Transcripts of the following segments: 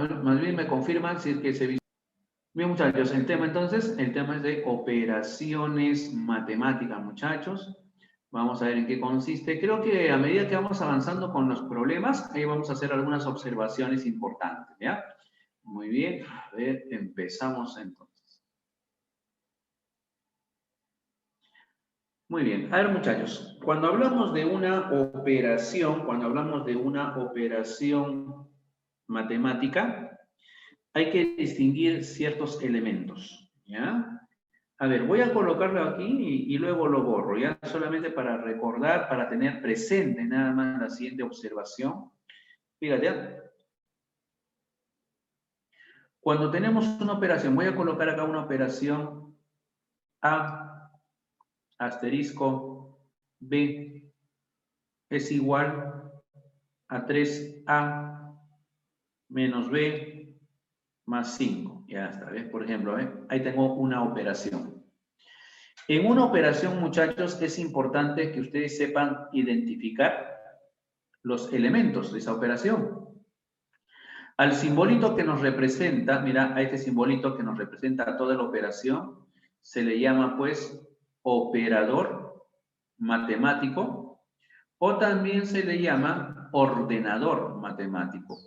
más bien me confirman si es que se... Bien, muchachos, el tema entonces, el tema es de operaciones matemáticas, muchachos. Vamos a ver en qué consiste. Creo que a medida que vamos avanzando con los problemas, ahí vamos a hacer algunas observaciones importantes, ¿ya? Muy bien, a ver, empezamos entonces. Muy bien, a ver, muchachos, cuando hablamos de una operación matemática, hay que distinguir ciertos elementos, ¿ya? A ver, voy a colocarlo aquí y luego lo borro, ya solamente para recordar, para tener presente nada más la siguiente observación. Fíjate, cuando tenemos una operación, voy a colocar acá una operación A, asterisco, B, es igual a 3A menos B más 5. Ya está, ¿ves? Por ejemplo, ¿ves? Ahí tengo una operación. En una operación, muchachos, es importante que ustedes sepan identificar los elementos de esa operación. Al simbolito que nos representa, mira, a este simbolito que nos representa toda la operación, se le llama pues operador matemático o también se le llama ordenador matemático.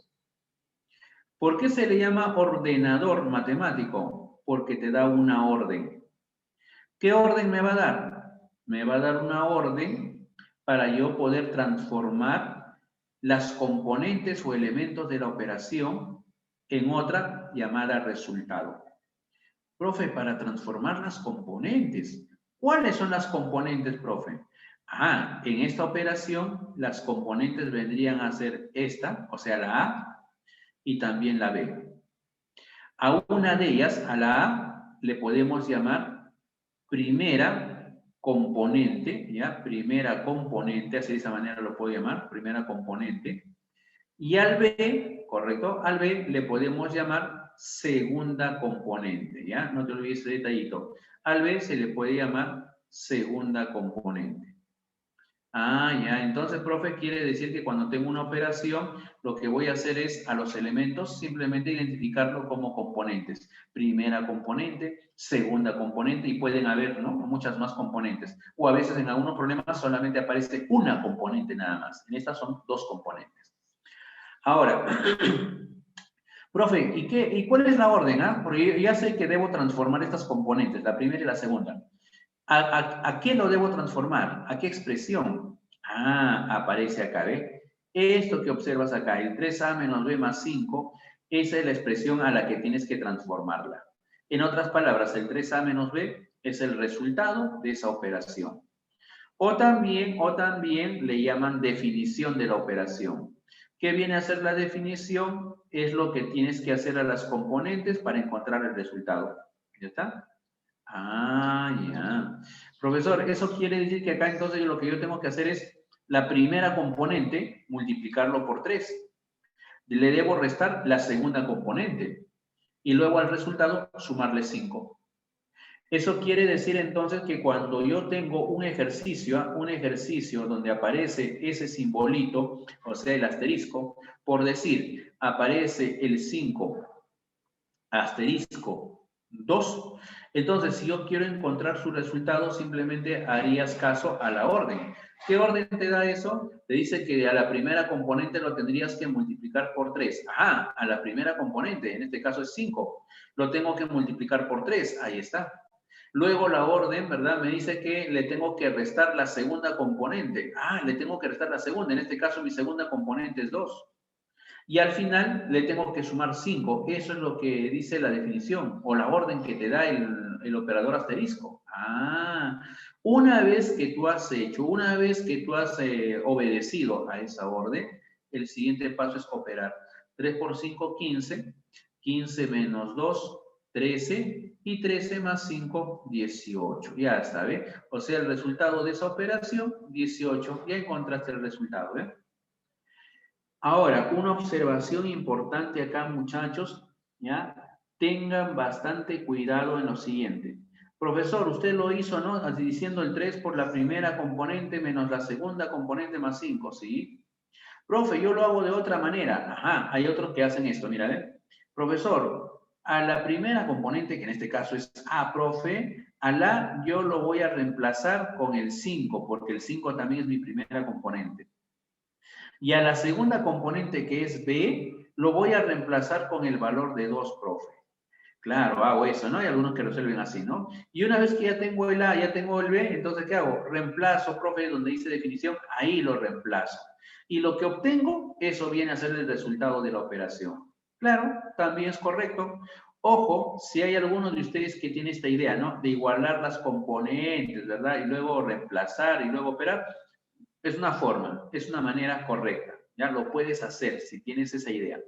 ¿Por qué se le llama ordenador matemático? Porque te da una orden. ¿Qué orden me va a dar? Me va a dar una orden para yo poder transformar las componentes o elementos de la operación en otra llamada resultado. Profe, para transformar las componentes. ¿Cuáles son las componentes, profe? Ah, en esta operación las componentes vendrían a ser esta, o sea, la A y también la B. A una de ellas, a la A, le podemos llamar primera componente, ¿ya? Primera componente, así de esa manera lo puedo llamar, primera componente. Y al B, correcto, al B le podemos llamar segunda componente, ¿ya? No te olvides ese detallito. Al B se le puede llamar segunda componente. Ah, ya, entonces, profe, quiere decir que cuando tengo una operación, lo que voy a hacer es a los elementos simplemente identificarlo como componentes. Primera componente, segunda componente y pueden haber, ¿no?, muchas más componentes. O a veces en algunos problemas solamente aparece una componente nada más. En estas son dos componentes. Ahora, profe, ¿y cuál es la orden? Porque ya sé que debo transformar estas componentes, la primera y la segunda. ¿A qué lo debo transformar? ¿A qué expresión? Ah, aparece acá, ¿ve? Esto que observas acá, el 3a menos b más 5, esa es la expresión a la que tienes que transformarla. En otras palabras, el 3a menos b es el resultado de esa operación. O también le llaman definición de la operación. ¿Qué viene a ser la definición? Es lo que tienes que hacer a las componentes para encontrar el resultado. ¿Ya está? Ah, ya. Profesor, eso quiere decir que acá entonces lo que yo tengo que hacer es la primera componente, multiplicarlo por 3. Le debo restar la segunda componente. Y luego al resultado sumarle 5. Eso quiere decir entonces que cuando yo tengo un ejercicio donde aparece ese simbolito, o sea, el asterisco, por decir, aparece el 5 asterisco 2. Entonces, si yo quiero encontrar su resultado, simplemente harías caso a la orden. ¿Qué orden te da eso? Te dice que a la primera componente lo tendrías que multiplicar por 3. Ajá, a la primera componente, en este caso es 5. Lo tengo que multiplicar por 3, ahí está. Luego la orden, ¿verdad? Me dice que le tengo que restar la segunda componente. Ah, le tengo que restar la segunda. En este caso mi segunda componente es 2. Y al final le tengo que sumar 5. Eso es lo que dice la definición o la orden que te da el operador asterisco. Ah, una vez que tú has obedecido a esa orden, el siguiente paso es operar. 3 por 5, 15. 15 menos 2, 13. Y 13 más 5, 18. Ya está, ¿ve? O sea, el resultado de esa operación, 18. Ya encontraste el resultado, ¿ve? Ahora, una observación importante acá, muchachos, ¿ya? Tengan bastante cuidado en lo siguiente. Profesor, usted lo hizo, ¿no? Así diciendo el 3 por la primera componente menos la segunda componente más 5, ¿sí? Profe, yo lo hago de otra manera. Ajá, hay otros que hacen esto, mira, ¿eh? Profesor, a la primera componente, que en este caso es A, profe, a la yo lo voy a reemplazar con el 5, porque el 5 también es mi primera componente. Y a la segunda componente, que es B, lo voy a reemplazar con el valor de 2, profe. Claro, hago eso, ¿no? Hay algunos que resuelven así, ¿no? Y una vez que ya tengo el A, ya tengo el B, entonces, ¿qué hago? Reemplazo, profe, donde dice definición, ahí lo reemplazo. Y lo que obtengo, eso viene a ser el resultado de la operación. Claro, también es correcto. Ojo, si hay alguno de ustedes que tiene esta idea, ¿no? De igualar las componentes, ¿verdad? Y luego reemplazar y luego operar, es una forma, es una manera correcta. Ya lo puedes hacer si tienes esa idea.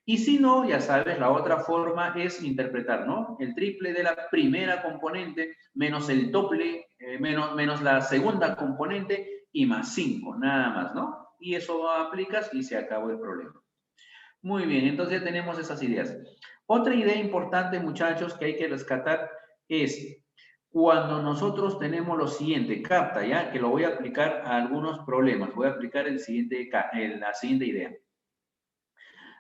Y si no, ya sabes, la otra forma es interpretar, ¿no? El triple de la primera componente menos el doble, menos la segunda componente y más 5, nada más, ¿no? Y eso aplicas y se acabó el problema. Muy bien, entonces ya tenemos esas ideas. Otra idea importante, muchachos, que hay que rescatar es cuando nosotros tenemos lo siguiente, capta, ¿ya? Que lo voy a aplicar a algunos problemas. Voy a aplicar la siguiente idea.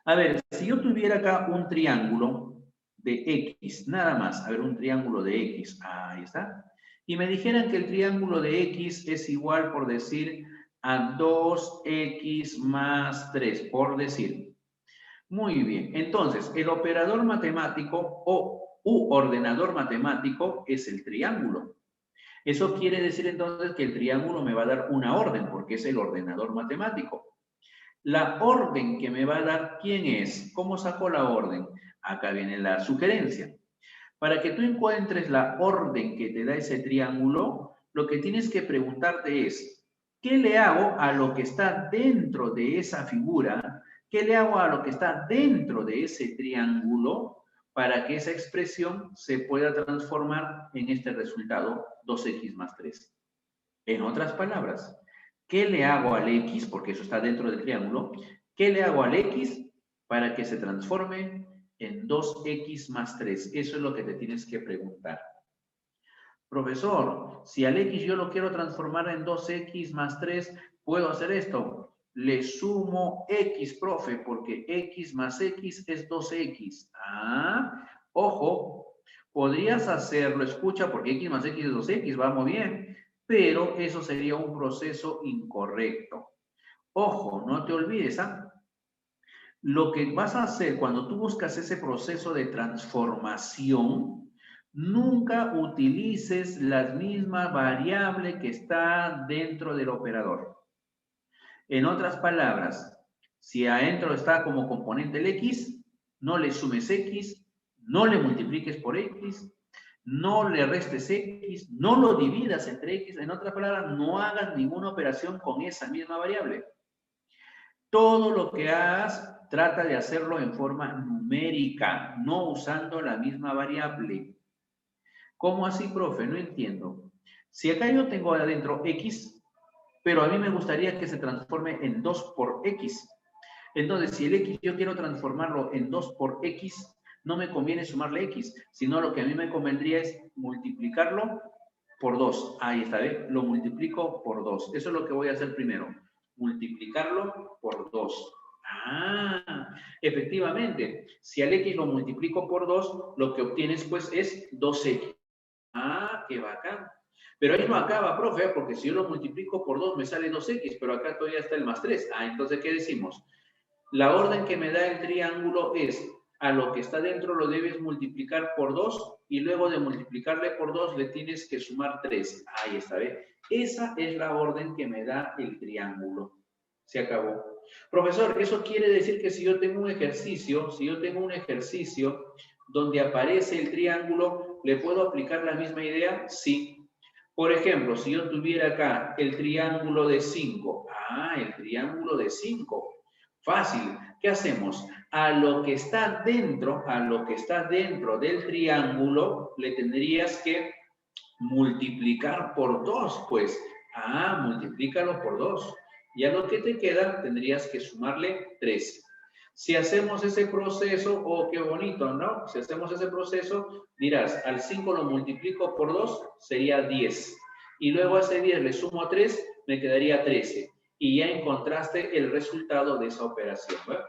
A ver, si yo tuviera acá un triángulo de X, nada más, a ver, un triángulo de X, ahí está, y me dijeran que el triángulo de X es igual, por decir, a 2X más 3, por decir. Muy bien, entonces, el operador matemático u ordenador matemático es el triángulo. Eso quiere decir entonces que el triángulo me va a dar una orden, porque es el ordenador matemático. La orden que me va a dar, ¿quién es? ¿Cómo saco la orden? Acá viene la sugerencia. Para que tú encuentres la orden que te da ese triángulo, lo que tienes que preguntarte es, ¿qué le hago a lo que está dentro de esa figura? ¿Qué le hago a lo que está dentro de ese triángulo para que esa expresión se pueda transformar en este resultado 2x más 3? En otras palabras, ¿qué le hago al X? Porque eso está dentro del triángulo. ¿Qué le hago al X para que se transforme en 2X más 3? Eso es lo que te tienes que preguntar. Profesor, si al X yo lo quiero transformar en 2X más 3, ¿puedo hacer esto? Le sumo X, profe, porque X más X es 2X. Ah, ojo, podrías hacerlo, escucha, porque X más X es 2X, va muy bien, pero eso sería un proceso incorrecto. Ojo, no te olvides, ¿ah? Lo que vas a hacer cuando tú buscas ese proceso de transformación, nunca utilices la misma variable que está dentro del operador. En otras palabras, si adentro está como componente el X, no le sumes X, no le multipliques por X, no le restes X, no lo dividas entre X. En otras palabras, no hagas ninguna operación con esa misma variable. Todo lo que hagas, trata de hacerlo en forma numérica, no usando la misma variable. ¿Cómo así, profe? No entiendo. Si acá yo tengo adentro X, pero a mí me gustaría que se transforme en 2 por X. Entonces, si el X yo quiero transformarlo en 2 por X, no me conviene sumarle X, sino lo que a mí me convendría es multiplicarlo por 2. Ahí está, ¿ves? Lo multiplico por 2. Eso es lo que voy a hacer primero. Multiplicarlo por 2. Ah, efectivamente. Si al X lo multiplico por 2, lo que obtienes pues es 2X. Ah, qué bacán. Pero ahí no acaba, profe, porque si yo lo multiplico por 2 me sale 2X, pero acá todavía está el más 3. Ah, entonces, ¿qué decimos? La orden que me da el triángulo es, a lo que está dentro lo debes multiplicar por 2 y luego de multiplicarle por 2 le tienes que sumar 3. Ahí está, ¿ve? Esa es la orden que me da el triángulo. Se acabó. Profesor, eso quiere decir que si yo tengo un ejercicio, donde aparece el triángulo, ¿le puedo aplicar la misma idea? Sí. Por ejemplo, si yo tuviera acá el triángulo de 5. Ah, el triángulo de 5. Fácil. ¿Qué hacemos? A lo que está dentro del triángulo, le tendrías que multiplicar por 2, pues. Ah, multiplícalo por 2. Y a lo que te queda, tendrías que sumarle 3. Si hacemos ese proceso, oh, qué bonito, ¿no? Si hacemos ese proceso, dirás, al 5 lo multiplico por 2, sería 10. Y luego a ese 10 le sumo 3, me quedaría 13. Y ya encontraste el resultado de esa operación, ¿verdad?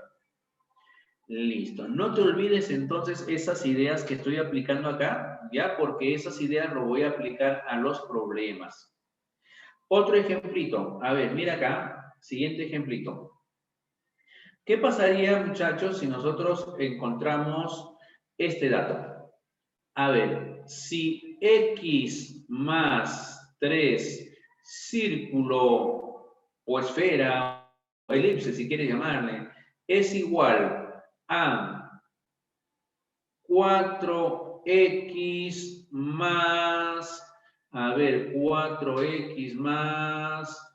Listo. No te olvides entonces esas ideas que estoy aplicando acá, ¿ya? Porque esas ideas lo voy a aplicar a los problemas. Otro ejemplito. A ver, mira acá. Siguiente ejemplito. ¿Qué pasaría, muchachos, si nosotros encontramos este dato? A ver, si x más 3 círculo o esfera o elipse, si quieres llamarle, es igual a 4x más, a ver, 4x más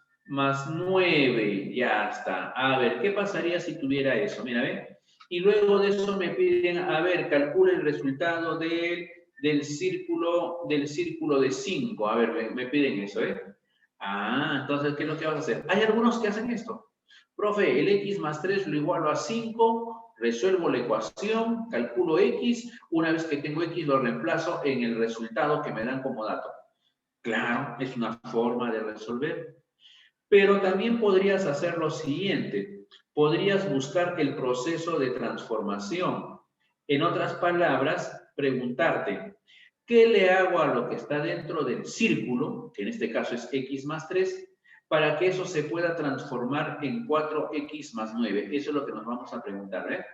9, ya está. A ver, ¿qué pasaría si tuviera eso? Mira, ¿ve? Y luego de eso me piden, a ver, calcula el resultado del círculo de 5. A ver, me piden eso, ¿eh? Ah, entonces, ¿qué es lo que vas a hacer? Hay algunos que hacen esto. Profe, el x más 3 lo igualo a 5, resuelvo la ecuación, calculo x, una vez que tengo x lo reemplazo en el resultado que me dan como dato. Claro, es una forma de resolver. Pero también podrías hacer lo siguiente, podrías buscar el proceso de transformación. En otras palabras, preguntarte, ¿qué le hago a lo que está dentro del círculo, que en este caso es x más 3, para que eso se pueda transformar en 4x más 9? Eso es lo que nos vamos a preguntar, ¿eh?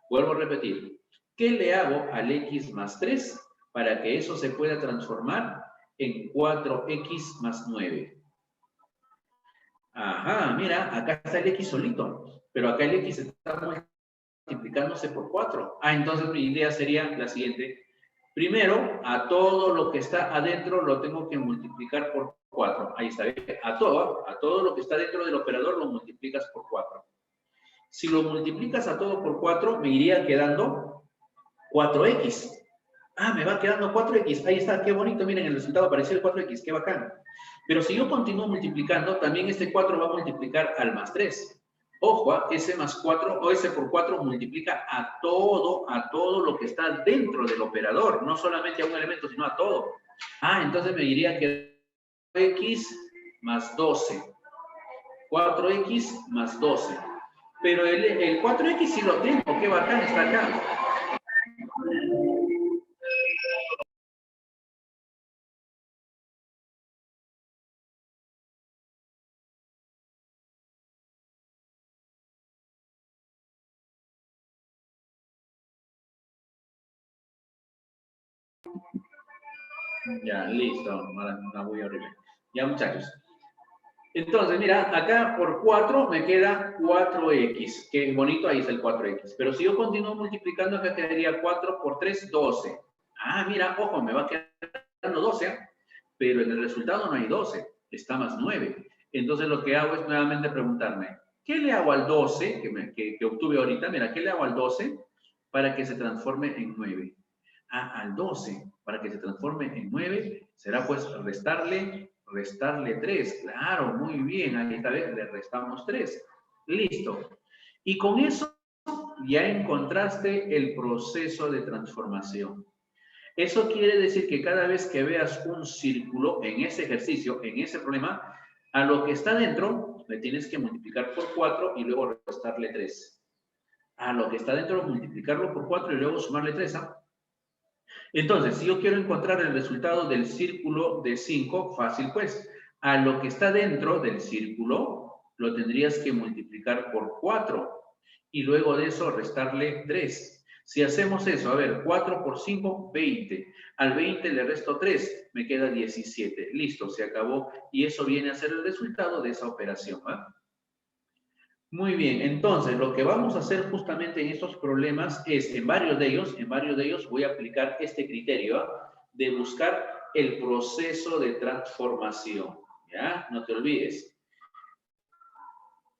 Vuelvo a repetir, ¿qué le hago al x más 3 para que eso se pueda transformar en 4x más 9? Ajá, mira, acá está el x solito, pero acá el x está multiplicándose por 4. Ah, entonces mi idea sería la siguiente. Primero, a todo lo que está adentro lo tengo que multiplicar por 4. Ahí está, a todo lo que está dentro del operador lo multiplicas por 4. Si lo multiplicas a todo por 4, me iría quedando 4x. Ah, me va quedando 4x. Ahí está, qué bonito. Miren, el resultado apareció el 4x, qué bacán. Pero si yo continúo multiplicando, también este 4 va a multiplicar al más 3. Ojo, ese más 4 o ese por 4 multiplica a todo lo que está dentro del operador, no solamente a un elemento, sino a todo. Ah, entonces me diría que x más 12. 4x más 12. Pero el 4x sí lo tengo, qué bacán está acá. Ya, listo. La voy a horrible. Ya, muchachos. Entonces, mira, acá por 4 me queda 4x. Qué bonito, ahí está el 4x. Pero si yo continúo multiplicando, acá quedaría 4 por 3, 12. Ah, mira, ojo, me va quedando 12, pero en el resultado no hay 12, está más 9. Entonces lo que hago es nuevamente preguntarme, ¿qué le hago al 12 que obtuve ahorita? Mira, ¿qué le hago al 12 para que se transforme en 9? Ah, al 12, para que se transforme en 9, será pues restarle 3. Claro, muy bien, ahí esta vez le restamos 3. Listo. Y con eso ya encontraste el proceso de transformación. Eso quiere decir que cada vez que veas un círculo en ese ejercicio, en ese problema, a lo que está dentro le tienes que multiplicar por 4 y luego restarle 3. A lo que está dentro, multiplicarlo por 4 y luego sumarle 3. ¿Ah? Entonces, si yo quiero encontrar el resultado del círculo de 5, fácil pues. A lo que está dentro del círculo lo tendrías que multiplicar por 4 y luego de eso restarle 3. Si hacemos eso, a ver, 4 por 5, 20. Al 20 le resto 3, me queda 17. Listo, se acabó. Y eso viene a ser el resultado de esa operación. ¿Va? Muy bien, entonces lo que vamos a hacer justamente en estos problemas es, en varios de ellos voy a aplicar este criterio de buscar el proceso de transformación. ¿Ya? No te olvides.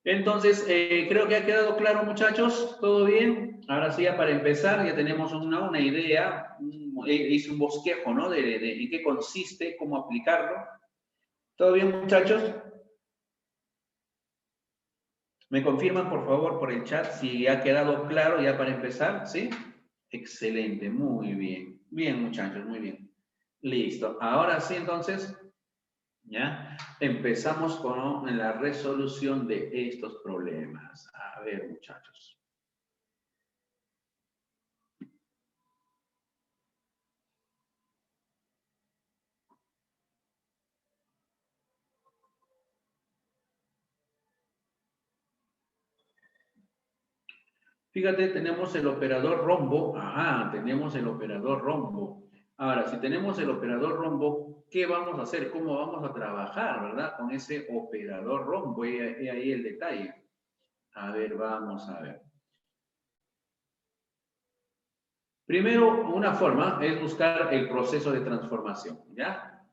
Entonces, creo que ha quedado claro, muchachos. ¿Todo bien? Ahora sí, ya para empezar, ya tenemos una idea, hice un bosquejo, ¿no? De en qué consiste, cómo aplicarlo. ¿Todo bien, muchachos? ¿Me confirman, por favor, por el chat si ha quedado claro ya para empezar? ¿Sí? Excelente, muy bien. Bien, muchachos, muy bien. Listo. Ahora sí, entonces, ¿ya? Empezamos con la resolución de estos problemas. A ver, muchachos. Fíjate, tenemos el operador rombo. Ajá, tenemos el operador rombo. Ahora, si tenemos el operador rombo, ¿qué vamos a hacer? ¿Cómo vamos a trabajar, verdad? Con ese operador rombo. Y ahí el detalle. A ver, vamos a ver. Primero, una forma es buscar el proceso de transformación, ¿ya?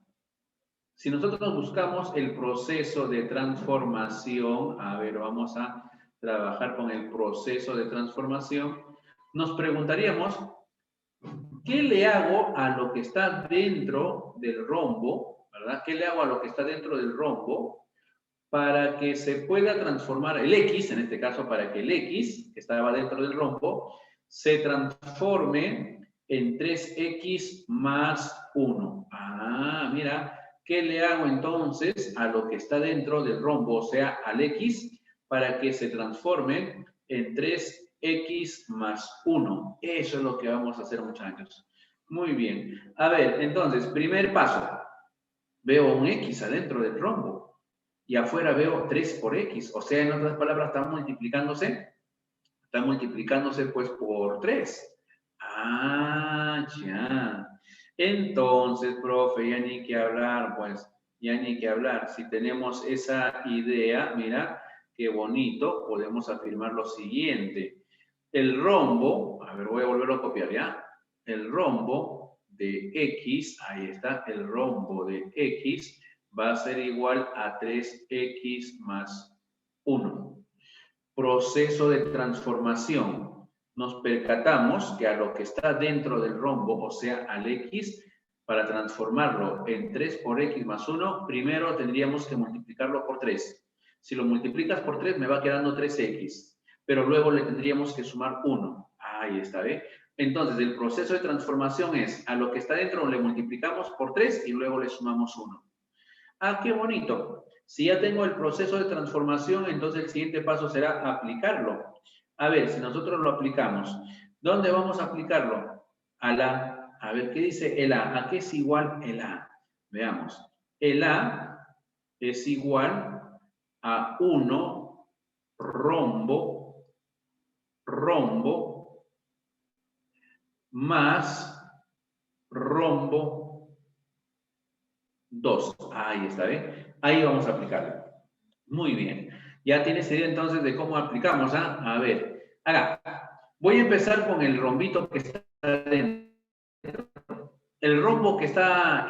Si nosotros buscamos el proceso de transformación, a ver, vamos a trabajar con el proceso de transformación, nos preguntaríamos, ¿qué le hago a lo que está dentro del rombo, verdad? ¿Qué le hago a lo que está dentro del rombo para que se pueda transformar el X, en este caso para que el X, que estaba dentro del rombo, se transforme en 3X más 1? Ah, mira, ¿qué le hago entonces a lo que está dentro del rombo, o sea, al X, para que se transforme en 3X más 1? Eso es lo que vamos a hacer, muchachos. Muy bien. A ver, entonces, primer paso. Veo un X adentro del rombo y afuera veo 3 por X. O sea, en otras palabras, está multiplicándose pues por 3. Ah, ya. Entonces, profe, ya ni que hablar, pues, ya ni que hablar. Si tenemos esa idea, mira, qué bonito, podemos afirmar lo siguiente. El rombo, a ver, voy a volverlo a copiar, ¿ya? El rombo de X, ahí está, el rombo de X va a ser igual a 3X más 1. Proceso de transformación. Nos percatamos que a lo que está dentro del rombo, o sea, al X, para transformarlo en 3 por X más 1, primero tendríamos que multiplicarlo por 3. Si lo multiplicas por 3, me va quedando 3X, pero luego le tendríamos que sumar 1. Ahí está, ¿ve? Entonces, el proceso de transformación es, a lo que está dentro le multiplicamos por 3 y luego le sumamos 1. Ah, qué bonito. Si ya tengo el proceso de transformación, entonces el siguiente paso será aplicarlo. A ver, si nosotros lo aplicamos, ¿dónde vamos a aplicarlo? A la, a ver, ¿qué dice el A? ¿A qué es igual el A? Veamos. El A es igual a 1 rombo más rombo 2. Ahí está, ¿ve? Ahí vamos a aplicarlo. Muy bien. Ya tienes idea entonces de cómo aplicamos, ¿ah? A ver, acá. Voy a empezar con el rombito que está dentro. El rombo que está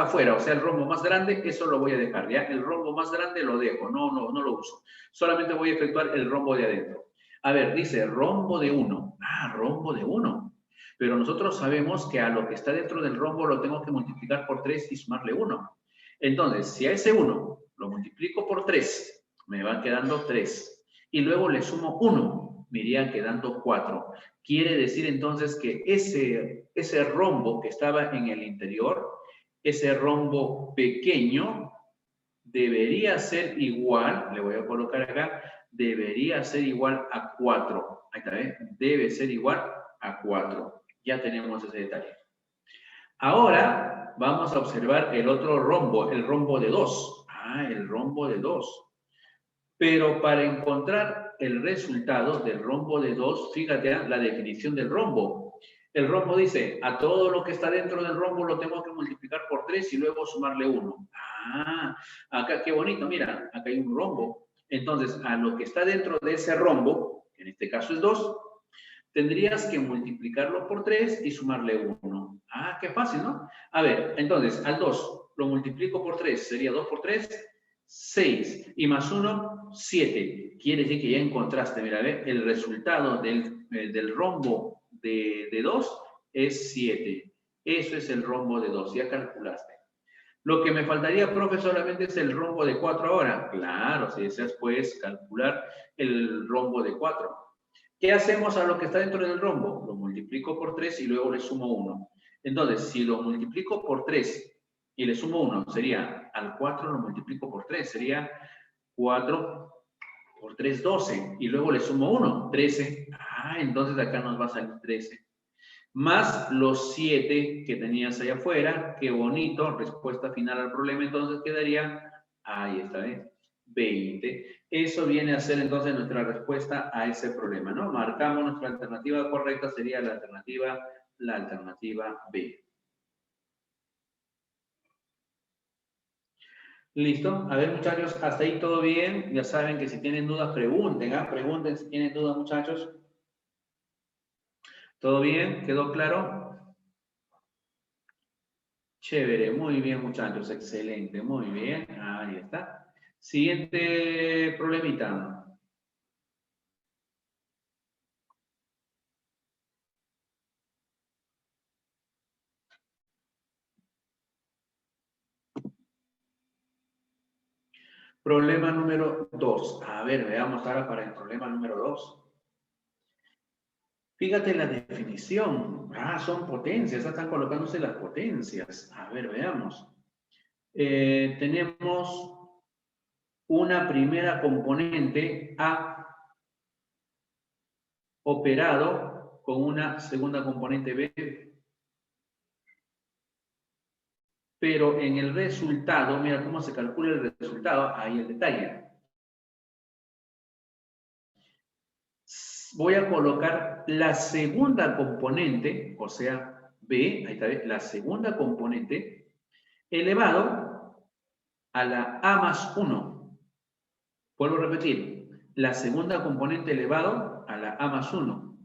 afuera, o sea, el rombo más grande, eso lo voy a dejar, ¿ya? El rombo más grande lo dejo, no lo uso. Solamente voy a efectuar el rombo de adentro. A ver, dice rombo de 1. Ah, rombo de 1. Pero nosotros sabemos que a lo que está dentro del rombo lo tengo que multiplicar por 3 y sumarle 1. Entonces, si a ese 1 lo multiplico por 3, me va quedando 3. Y luego le sumo 1, me iría quedando 4. Quiere decir entonces que ese rombo que estaba en el interior, ese rombo pequeño, debería ser igual, le voy a colocar acá, debería ser igual a 4. Ahí está, ¿eh? Debe ser igual a 4. Ya tenemos ese detalle. Ahora vamos a observar el otro rombo, el rombo de 2. Ah, el rombo de 2. Pero para encontrar el resultado del rombo de 2, fíjate la definición del rombo. El rombo dice, a todo lo que está dentro del rombo lo tengo que multiplicar por 3 y luego sumarle 1. Ah, acá qué bonito, mira, acá hay un rombo. Entonces, a lo que está dentro de ese rombo, que en este caso es 2, tendrías que multiplicarlo por 3 y sumarle 1. Ah, qué fácil, ¿no? A ver, entonces, al 2 lo multiplico por 3, sería 2 por 3, 6. Y más 1, 7. Quiere decir que ya encontraste, mira, ¿ve? El resultado del rombo de 2 es 7. Eso es el rombo de 2, ya calculaste. Lo que me faltaría, profe, solamente es el rombo de 4 ahora. Claro, si deseas, puedes calcular el rombo de 4. ¿Qué hacemos a lo que está dentro del rombo? Lo multiplico por 3 y luego le sumo 1. Entonces, si lo multiplico por 3 y le sumo 1, sería al 4 lo multiplico por 3, sería 4 por 3, 12. Y luego le sumo 1, 13. Ah, entonces acá nos va a salir 13. Más los 7 que tenías allá afuera. Qué bonito. Respuesta final al problema. Entonces quedaría, ahí está, ¿eh? 20. Eso viene a ser entonces nuestra respuesta a ese problema, ¿no? Marcamos nuestra alternativa correcta, sería la alternativa B. ¿Listo? A ver, muchachos, hasta ahí todo bien. Ya saben que si tienen dudas, pregunten, ¿ah? Pregunten si tienen dudas, muchachos. ¿Todo bien? ¿Quedó claro? Chévere, muy bien, muchachos. Excelente, muy bien. Ahí está. Siguiente problemita. Problema número 2. A ver, veamos ahora para el problema número 2. Fíjate la definición. Ah, son potencias. Están colocándose las potencias. A ver, veamos. Tenemos una primera componente A operado con una segunda componente B. Pero en el resultado, mira cómo se calcula el resultado. Ahí el detalle. Voy a colocar la segunda componente, o sea, B, ahí está, la segunda componente, elevado a la A más 1. Vuelvo a repetir, la segunda componente elevado a la A más 1.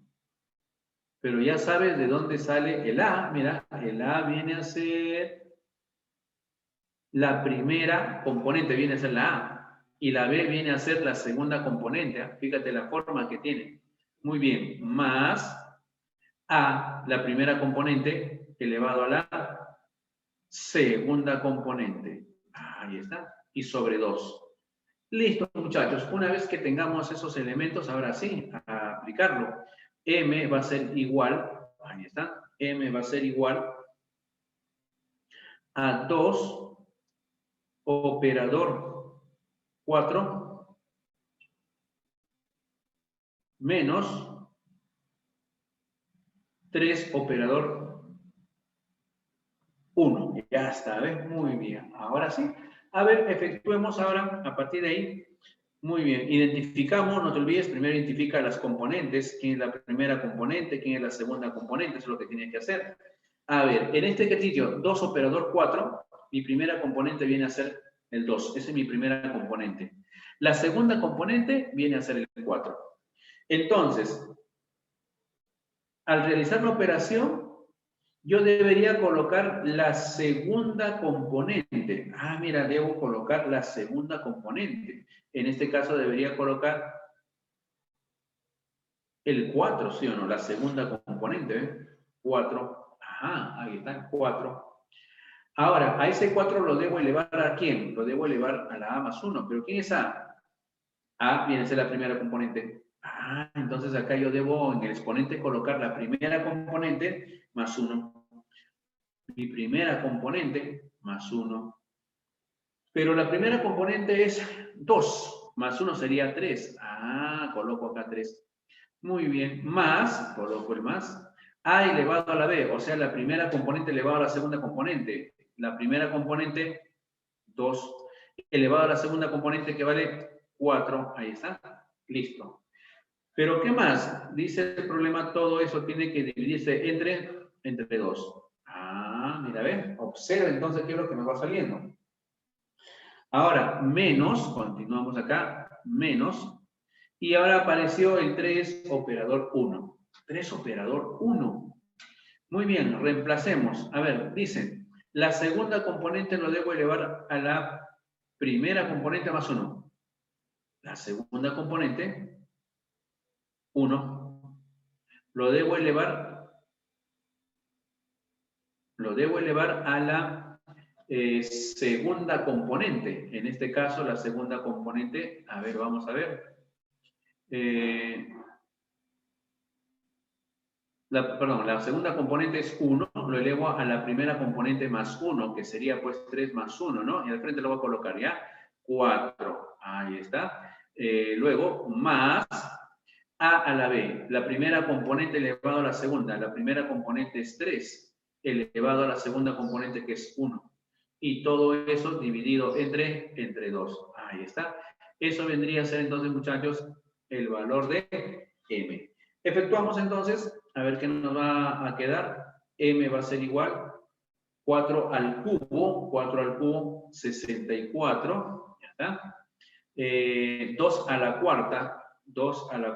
Pero ya sabes de dónde sale el A. Mira, el A viene a ser la primera componente, viene a ser la A. Y la B viene a ser la segunda componente. ¿Eh? Fíjate la forma que tiene. Muy bien, más A, la primera componente, elevado a la segunda componente. Ahí está. Y sobre 2. Listo, muchachos. Una vez que tengamos esos elementos, ahora sí, a aplicarlo. M va a ser igual, ahí está, M va a ser igual a 2 operador 4 menos 3 operador 1. Ya está, ¿ves? Muy bien. Ahora sí. A ver, efectuemos ahora, a partir de ahí. Muy bien. Identificamos, no te olvides, primero identifica las componentes. ¿Quién es la primera componente? ¿Quién es la segunda componente? Eso es lo que tienes que hacer. A ver, en este ejercicio, 2 operador 4, mi primera componente viene a ser el 2. Esa es mi primera componente. La segunda componente viene a ser el 4. Entonces, al realizar la operación, yo debería colocar la segunda componente. Ah, mira, debo colocar la segunda componente. En este caso debería colocar el 4, ¿sí o no? La segunda componente, ¿eh? 4. Ajá, ahí está, 4. Ahora, a ese 4 lo debo elevar ¿a quién? Lo debo elevar a la A más 1. ¿Pero quién es A? A viene a ser la primera componente. Ah, entonces acá yo debo en el exponente colocar la primera componente más 1. Mi primera componente más 1. Pero la primera componente es 2. Más 1 sería 3. Ah, coloco acá 3. Muy bien. Más, coloco el más. A elevado a la B. O sea, la primera componente elevado a la segunda componente. La primera componente, 2. Elevado a la segunda componente que vale 4. Ahí está. Listo. Pero ¿qué más? Dice el problema, todo eso tiene que dividirse entre 2. Ah, mira, ven. Observa entonces qué es lo que me va saliendo. Ahora, menos, continuamos acá, menos. Y ahora apareció el 3 operador 1. 3 operador 1. Muy bien, reemplacemos. A ver, dicen, la segunda componente lo debo elevar a la primera componente más 1. La segunda componente, 1. Lo debo elevar a la segunda componente. En este caso, la segunda componente, a ver, vamos a ver. La segunda componente es 1, lo elevo a la primera componente más 1, que sería pues 3 más 1, ¿no? Y al frente lo voy a colocar, ¿ya? 4, ahí está. Luego, más a la B. La primera componente elevado a la segunda. La primera componente es 3, elevado a la segunda componente que es 1. Y todo eso dividido entre 2. Ahí está. Eso vendría a ser entonces, muchachos, el valor de m. Efectuamos entonces, a ver qué nos va a quedar. M va a ser igual 4 al cubo, 64, ya está. 2 a la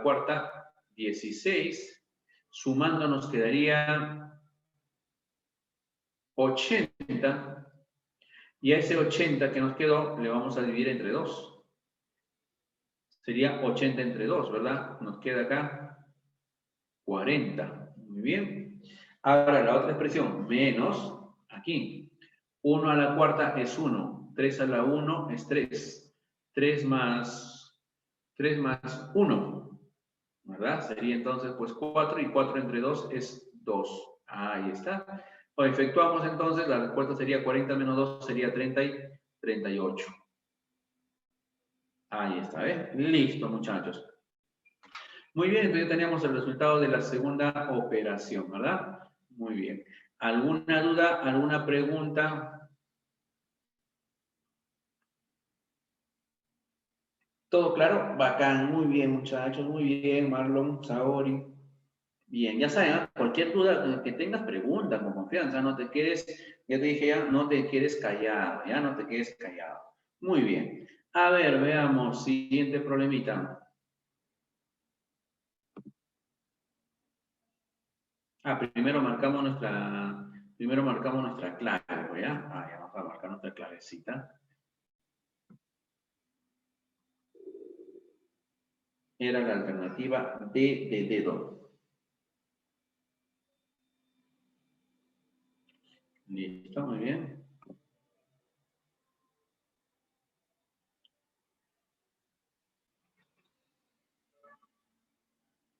cuarta, 16. Sumando nos quedaría 80. Y a ese 80 que nos quedó, le vamos a dividir entre 2. Sería 80 entre 2, ¿verdad? Nos queda acá 40. Muy bien. Ahora la otra expresión, menos, aquí. 1 a la cuarta es 1. 3 a la 1 es 3. 3 más 1, ¿verdad? Sería entonces pues 4 y 4 entre 2 es 2. Ahí está. O efectuamos entonces, la respuesta sería 40 menos 2 sería 30 y 38. Ahí está, ¿eh? Listo, muchachos. Muy bien, entonces ya teníamos el resultado de la segunda operación, ¿verdad? Muy bien. ¿Alguna duda, alguna pregunta? ¿Todo claro? Bacán, muy bien, muchachos, muy bien, Marlon, Saori. Bien, ya saben, ¿eh? Cualquier duda que tengas, pregunta con confianza, no te quedes, ya te dije ya, no te quedes callado, ya no te quedes callado. Muy bien. A ver, veamos, siguiente problemita. Primero marcamos nuestra clave, ¿ya? Ya vamos a marcar nuestra clavecita. Era la alternativa D de dedo. Listo, muy bien.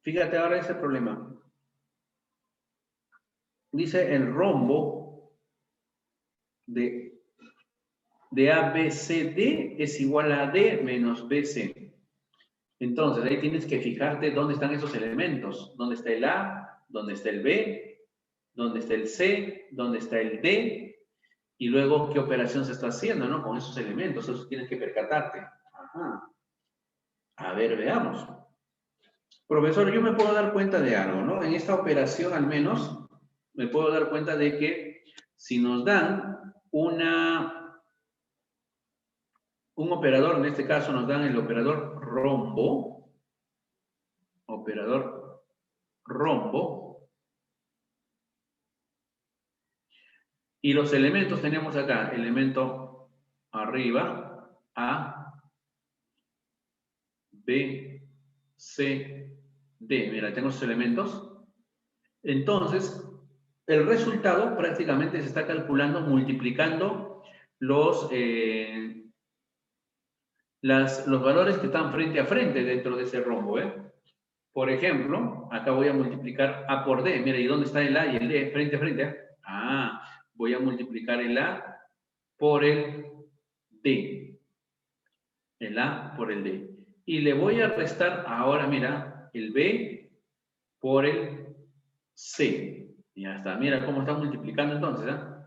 Fíjate ahora ese problema. Dice el rombo de ABCD es igual a D menos BC. Entonces, ahí tienes que fijarte dónde están esos elementos. ¿Dónde está el A? ¿Dónde está el B? ¿Dónde está el C? ¿Dónde está el D? Y luego, ¿qué operación se está haciendo, no? Con esos elementos. Eso tienes que percatarte. Ajá. A ver, veamos. Profesor, yo me puedo dar cuenta de algo, ¿no? En esta operación, al menos, me puedo dar cuenta de que si nos dan un operador, en este caso nos dan el operador rombo, y los elementos tenemos acá, elemento arriba, A, B, C, D. Mira, tengo esos elementos. Entonces, el resultado prácticamente se está calculando multiplicando los valores que están frente a frente dentro de ese rombo, ¿eh? Por ejemplo, acá voy a multiplicar A por D. Mira, ¿y dónde está el A y el D? Frente a frente. Voy a multiplicar el A por el D. El A por el D. Y le voy a restar ahora, mira, el B por el C. Ya está. Mira cómo está multiplicando entonces, ¿ah?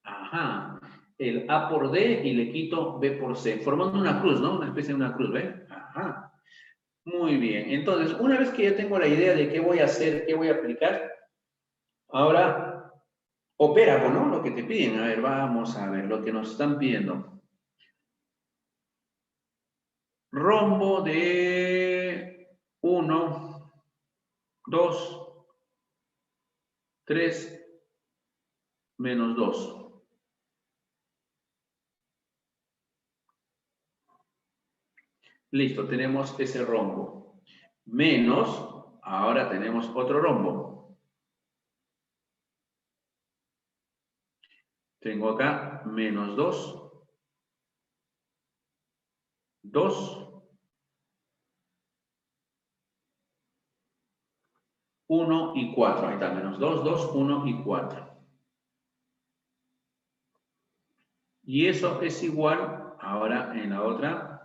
Ajá. El A por D y le quito B por C. Formando una cruz, ¿no? Una especie de una cruz, ¿ves? Ajá. Muy bien. Entonces, una vez que ya tengo la idea de qué voy a hacer, qué voy a aplicar, ahora opera, ¿no? Lo que te piden. A ver, vamos a ver lo que nos están pidiendo. Rombo de 1, 2, 3, menos 2. Listo, tenemos ese rombo. Menos, ahora tenemos otro rombo. Tengo acá menos 2, 2, 1 y 4. Ahí está, menos 2, 2, 1 y 4. Y eso es igual, ahora en la otra,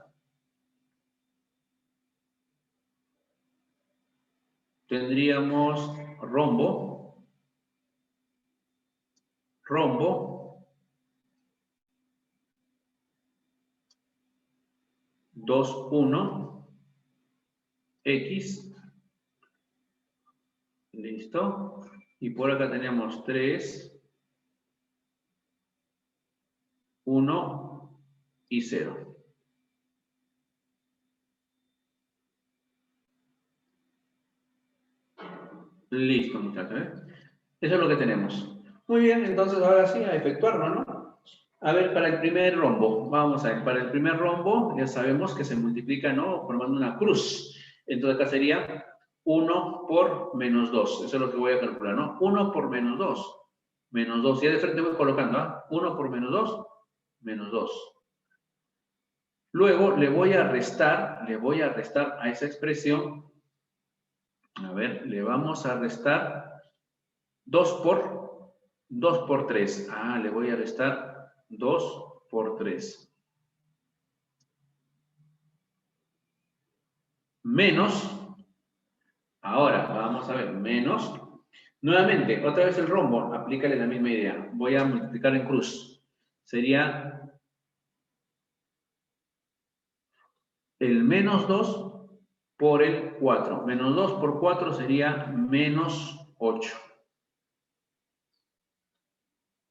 tendríamos rombo, 2, 1, X. Listo. Y por acá tenemos 3, 1 y 0. Listo, muchachos. Eso es lo que tenemos. Muy bien, entonces ahora sí, a efectuarlo, ¿no? A ver, para el primer rombo, vamos a ver, para el primer rombo ya sabemos que se multiplica, ¿no? Formando una cruz. Entonces acá sería 1 por menos 2. Eso es lo que voy a calcular, ¿no? 1 por menos 2. Menos 2. Ya de frente voy colocando, ¿ah? 1 por menos 2, menos 2. Luego le voy a restar a esa expresión. A ver, le vamos a restar 2 por 3. Ah, le voy a restar 2 por 3. Menos, ahora vamos a ver, menos. Nuevamente, otra vez el rombo, aplícale la misma idea. Voy a multiplicar en cruz. Sería el menos 2 por el 4. Menos 2 por 4 sería menos 8.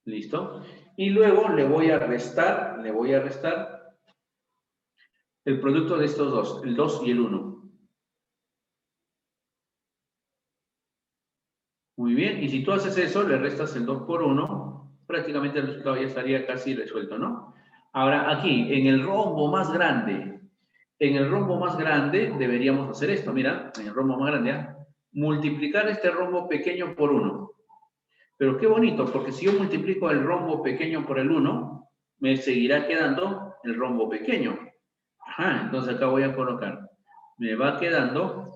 ¿Listo? Y luego le voy a restar el producto de estos dos, el 2 y el 1. Muy bien, y si tú haces eso, le restas el 2 por 1, prácticamente el resultado ya estaría casi resuelto, ¿no? Ahora, aquí, en el rombo más grande, deberíamos hacer esto, mira, en el rombo más grande, ¿eh? Multiplicar este rombo pequeño por 1. Pero qué bonito, porque si yo multiplico el rombo pequeño por el 1, me seguirá quedando el rombo pequeño. Ajá, entonces acá voy a colocar, me va quedando,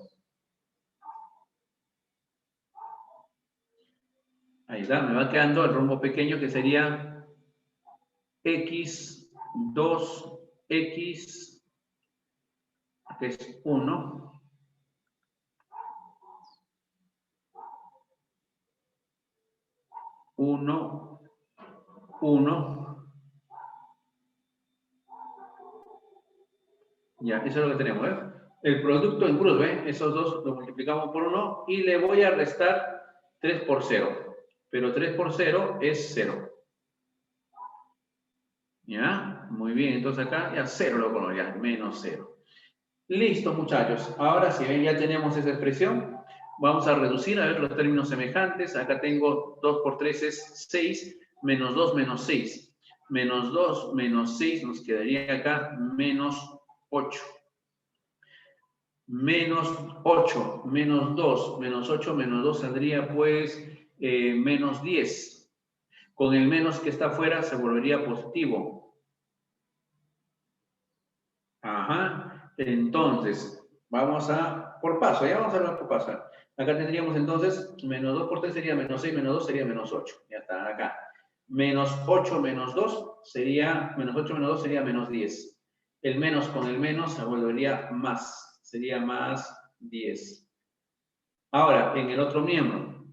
ahí está, me va quedando el rombo pequeño que sería X, 2, X, que es 1, 1, 1. Ya, eso es lo que tenemos, ¿eh? El producto en cruz, ¿ven? Esos dos lo multiplicamos por 1 y le voy a restar 3 por 0. Pero 3 por 0 es 0. ¿Ya? Muy bien, entonces acá ya 0 lo pongo, ya, menos 0. Listo, muchachos. Ahora, si ven, ya tenemos esa expresión. Vamos a reducir, a ver los términos semejantes. Acá tengo 2 por 3 es 6, menos 2, menos 6. Menos 2, menos 6 nos quedaría acá menos 8. Menos 8, menos 2, menos 8, menos 2 saldría pues menos 10. Con el menos que está afuera se volvería positivo. Ajá. Entonces, vamos a, por paso, ya vamos a ver por paso. Acá tendríamos entonces, menos 2 por 3 sería menos 6, menos 2 sería menos 8. Ya está, acá. Menos 8 menos 2 sería, menos 8 menos 2 sería menos 10. El menos con el menos se volvería más, sería más 10. Ahora, en el otro miembro,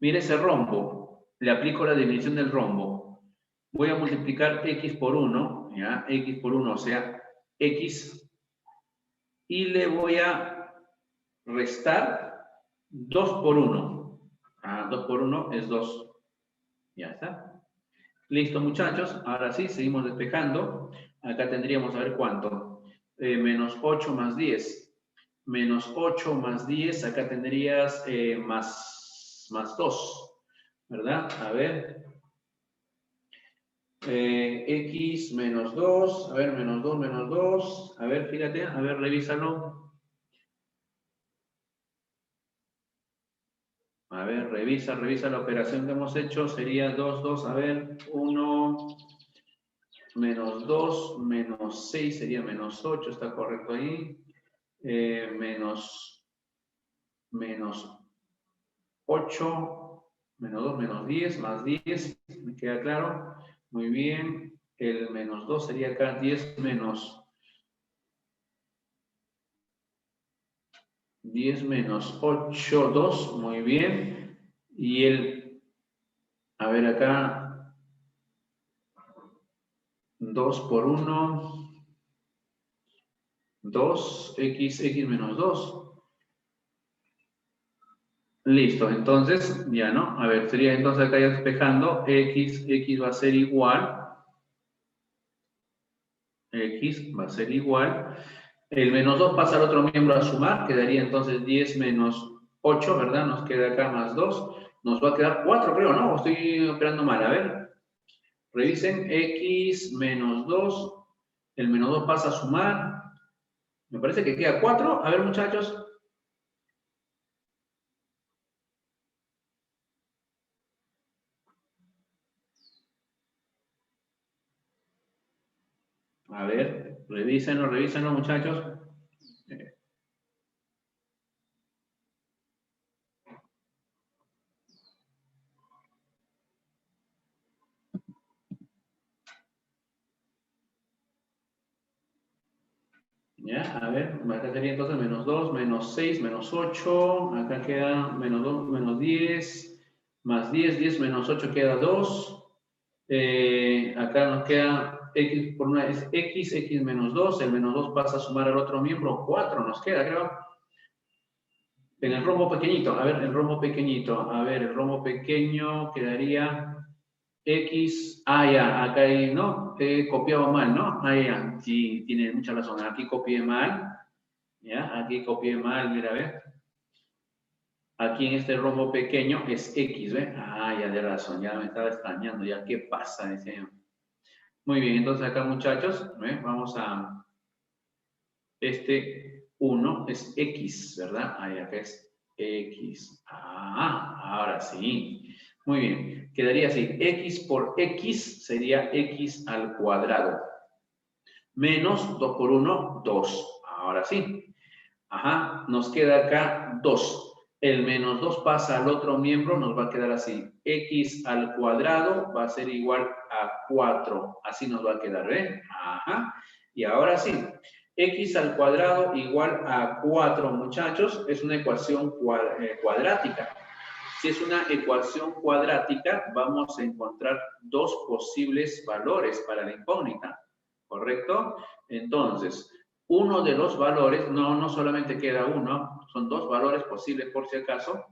mire ese rombo, le aplico la definición del rombo. Voy a multiplicar x por 1, ¿ya? X por 1, o sea, x, y le voy a restar 2 por 1. 2 por 1 es 2. Ya está. Listo, muchachos. Ahora sí, seguimos despejando. Acá tendríamos, a ver cuánto. Menos 8 más 10. Menos 8 más 10, acá tendrías más 2, ¿verdad? A ver. X menos 2, a ver, menos 2, menos 2. A ver, fíjate, a ver, revísalo. A ver, revisa la operación que hemos hecho. Sería 2, 2, a ver, 1, menos 2, menos 6 sería menos 8, está correcto ahí. Menos 8, menos 2, menos 10, más 10, me queda claro. Muy bien. El menos 2 sería acá 10 menos 8, 2, muy bien. Y el, a ver acá, 2 por 1, 2x menos 2. Listo, entonces, ya no. A ver, sería entonces acá ya despejando, x va a ser igual. X va a ser igual. El menos 2 pasa al otro miembro a sumar, quedaría entonces 10 menos 8, ¿verdad? Nos queda acá más 2. Nos va a quedar 4, creo, ¿no? Estoy operando mal, a ver. Revisen, x menos 2. El menos 2 pasa a sumar. Me parece que queda 4. A ver, muchachos. A ver, revísenlo, muchachos. Ya, a ver, acá sería entonces menos 2, menos 6, menos 8. Acá queda menos 2, menos 10, más 10, 10 menos 8 queda 2. Acá nos queda x por una es x menos 2. El menos 2 pasa a sumar al otro miembro, 4 nos queda, creo. En el rombo pequeñito, a ver, el rombo pequeñito. A ver, el rombo pequeño quedaría x. Ah, ya, acá hay, ¿no? He copiado mal, ¿no? Ah, ya, sí, tiene mucha razón. Aquí copié mal. ¿Ya? Aquí copié mal, mira, ¿ve? Aquí en este rombo pequeño es X, ¿ve? Ah, ya de razón, ya me estaba extrañando, ya, ¿qué pasa? Dice. Muy bien, entonces acá, muchachos, ¿ve? Vamos a... Este 1 es X, ¿verdad? Ahí acá es X. Ah, ahora sí. Muy bien, quedaría así. X por X sería X al cuadrado. Menos 2 por 1, 2. Ahora sí. Ajá, nos queda acá 2. El menos 2 pasa al otro miembro, nos va a quedar así. X al cuadrado va a ser igual a 4. Así nos va a quedar, ¿ven? Ajá. Y ahora sí, x al cuadrado igual a 4, muchachos, es una ecuación cuadrática. Si es una ecuación cuadrática, vamos a encontrar dos posibles valores para la incógnita, ¿correcto? Entonces, uno de los valores, no solamente queda uno, son dos valores posibles por si acaso,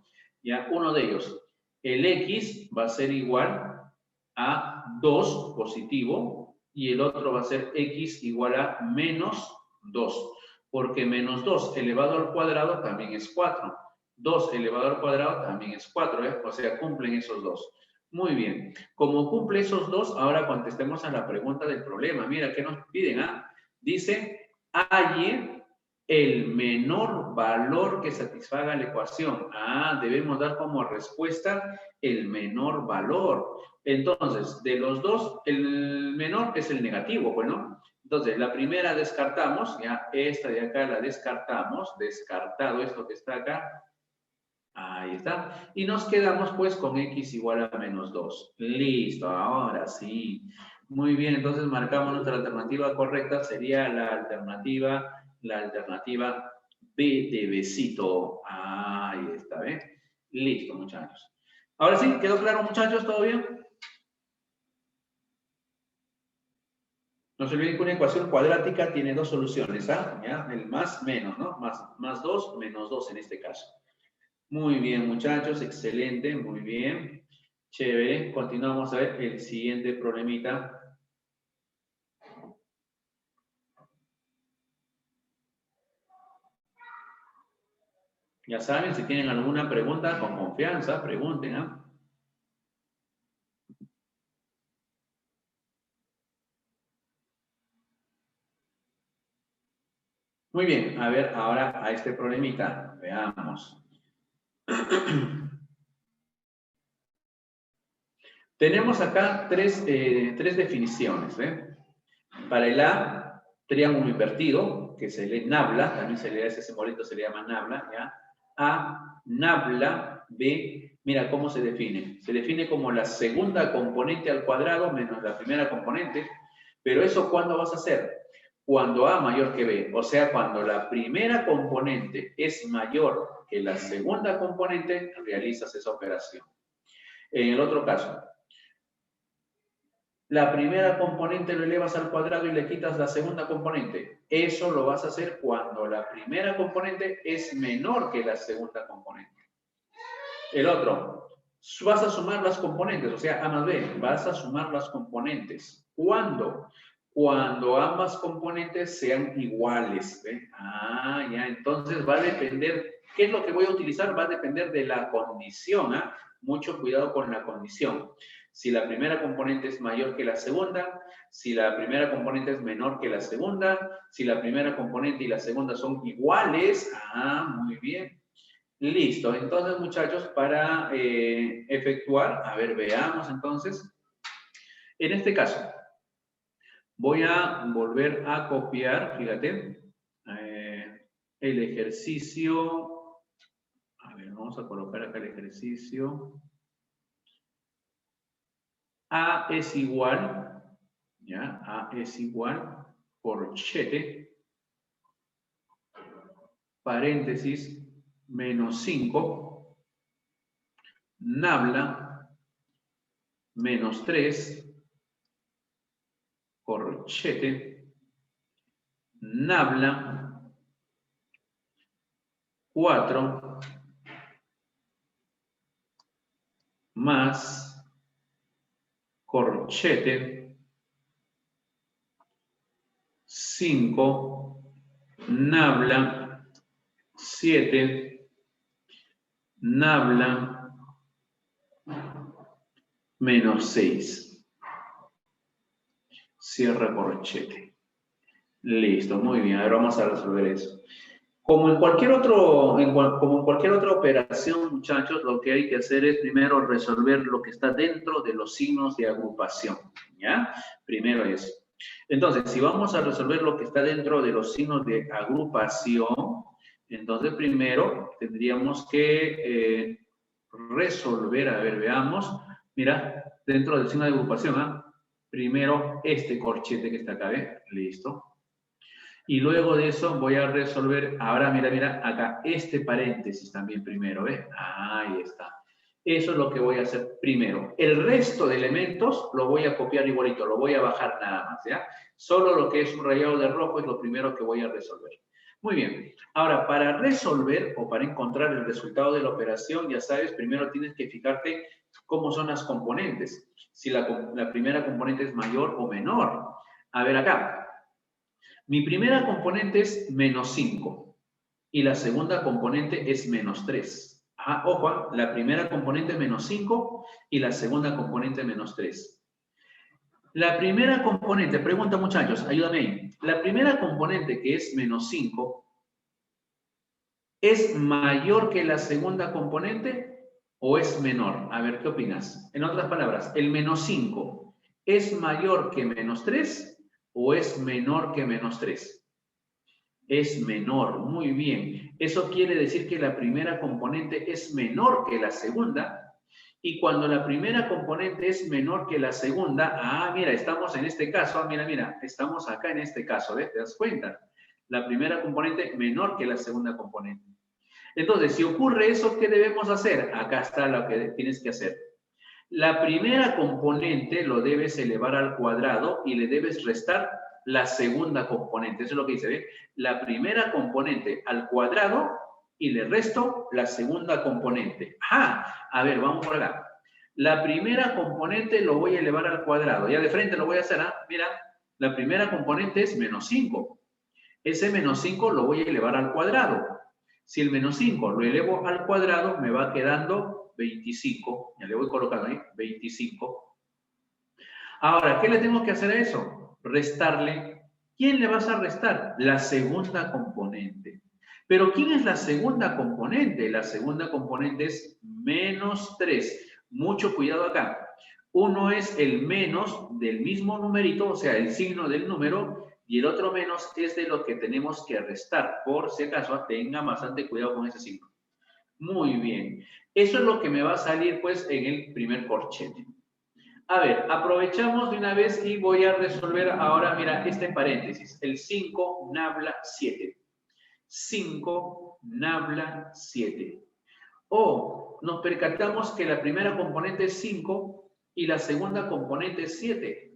ya uno de ellos, el x va a ser igual a 2 positivo y el otro va a ser x igual a menos 2, porque menos 2 elevado al cuadrado también es 4. 2 elevado al cuadrado también es 4, ¿eh? O sea, cumplen esos dos. Muy bien. Como cumple esos dos, ahora contestemos a la pregunta del problema. Mira, ¿qué nos piden? Dice, halle el menor valor que satisfaga la ecuación. Debemos dar como respuesta el menor valor. Entonces, de los dos, el menor es el negativo, bueno. Entonces, la primera descartamos, ya esta de acá la descartamos, descartado esto que está acá. Ahí está. Y nos quedamos pues con x igual a menos 2. Listo, ahora sí. Muy bien, entonces marcamos nuestra alternativa correcta. Sería la alternativa B de besito. Ahí está, ¿ven? Listo, muchachos. Ahora sí, ¿quedó claro, muchachos? ¿Todo bien? No se olviden que una ecuación cuadrática tiene dos soluciones, ¿ah? ¿Ya? El más, menos, ¿no? Más 2, menos 2 en este caso. Muy bien, muchachos, excelente, muy bien. Chévere. Continuamos a ver el siguiente problemita. Ya saben, si tienen alguna pregunta, con confianza, pregunten, ¿ah? Muy bien, a ver, ahora a este problemita, veamos. Tenemos acá tres definiciones, ¿eh? Para el A, triángulo invertido, que se lee nabla, también se lee ese simbolito, se le llama nabla, ¿ya? A, nabla. B, mira cómo se define. Se define como la segunda componente al cuadrado menos la primera componente. Pero eso, ¿cuándo vas a hacer? Cuando A mayor que B. O sea, cuando la primera componente es mayor que la segunda componente, realizas esa operación. En el otro caso, la primera componente lo elevas al cuadrado y le quitas la segunda componente. Eso lo vas a hacer cuando la primera componente es menor que la segunda componente. El otro, vas a sumar las componentes, o sea, A más B, vas a sumar las componentes. ¿Cuándo? Cuando ambas componentes sean iguales. ¿Ve? Ah, ya, entonces va a depender, ¿qué es lo que voy a utilizar? Va a depender de la condición, ¿ah? Mucho cuidado con la condición. Si la primera componente es mayor que la segunda, si la primera componente es menor que la segunda, si la primera componente y la segunda son iguales, ah, muy bien. Listo, entonces muchachos, para efectuar, a ver, veamos entonces. En este caso, voy a volver a copiar, fíjate, el ejercicio. A ver, vamos a colocar acá el ejercicio. A es igual, ¿ya? A es igual, corchete, paréntesis, menos 5, nabla, menos 3, corchete, nabla, 4, más corchete, 5, nabla, 7, nabla, menos 6. Cierra corchete. Listo, muy bien. Ahora vamos a resolver eso. Como en cualquier otra operación, muchachos, lo que hay que hacer es primero resolver lo que está dentro de los signos de agrupación, ¿ya? Primero eso. Entonces, si vamos a resolver lo que está dentro de los signos de agrupación, entonces primero tendríamos que resolver, a ver, veamos, mira, dentro del signo de agrupación, ¿ah? Primero este corchete que está acá, ¿ves? Listo. Y luego de eso voy a resolver, ahora mira, acá este paréntesis también primero, ¿ves? Ahí está. Eso es lo que voy a hacer primero. El resto de elementos lo voy a copiar igualito, lo voy a bajar nada más, ¿ya? Solo lo que es subrayado de rojo es lo primero que voy a resolver. Muy bien. Ahora, para resolver o para encontrar el resultado de la operación, ya sabes, primero tienes que fijarte cómo son las componentes. Si la primera componente es mayor o menor. A ver acá. Mi primera componente es menos 5 y la segunda componente es menos 3. Ah, ojo, la primera componente es menos 5 y la segunda componente menos 3. La primera componente, pregunta muchachos, ayúdame ahí. La primera componente que es menos 5, ¿es mayor que la segunda componente o es menor? A ver, ¿qué opinas? En otras palabras, ¿el menos 5 es mayor que menos 3 o es menor que menos 3? Es menor, muy bien. Eso quiere decir que la primera componente es menor que la segunda. Y cuando la primera componente es menor que la segunda, ah, mira, estamos en este caso, mira, estamos acá en este caso, ¿ves? ¿Te das cuenta? La primera componente menor que la segunda componente. Entonces, si ocurre eso, ¿qué debemos hacer? Acá está lo que tienes que hacer. La primera componente lo debes elevar al cuadrado y le debes restar la segunda componente. Eso es lo que dice, ¿ve? La primera componente al cuadrado y le resto la segunda componente. Ajá, a ver, vamos por acá. La primera componente lo voy a elevar al cuadrado. Ya de frente lo voy a hacer, ¿ah? Mira, la primera componente es menos 5. Ese menos 5 lo voy a elevar al cuadrado. Si el menos 5 lo elevo al cuadrado, me va quedando 25. Ya le voy colocando ahí, 25. Ahora, ¿qué le tengo que hacer a eso? Restarle. ¿Quién le vas a restar? La segunda componente. Pero ¿quién es la segunda componente? La segunda componente es menos 3. Mucho cuidado acá. Uno es el menos del mismo numerito, o sea, el signo del número, y el otro menos es de lo que tenemos que restar. Por si acaso, tenga bastante cuidado con ese signo. Muy bien. Eso es lo que me va a salir, pues, en el primer corchete. A ver, aprovechamos de una vez y voy a resolver ahora, mira, este paréntesis. El 5 nabla 7. 5 nabla 7. O nos percatamos que la primera componente es 5 y la segunda componente es 7.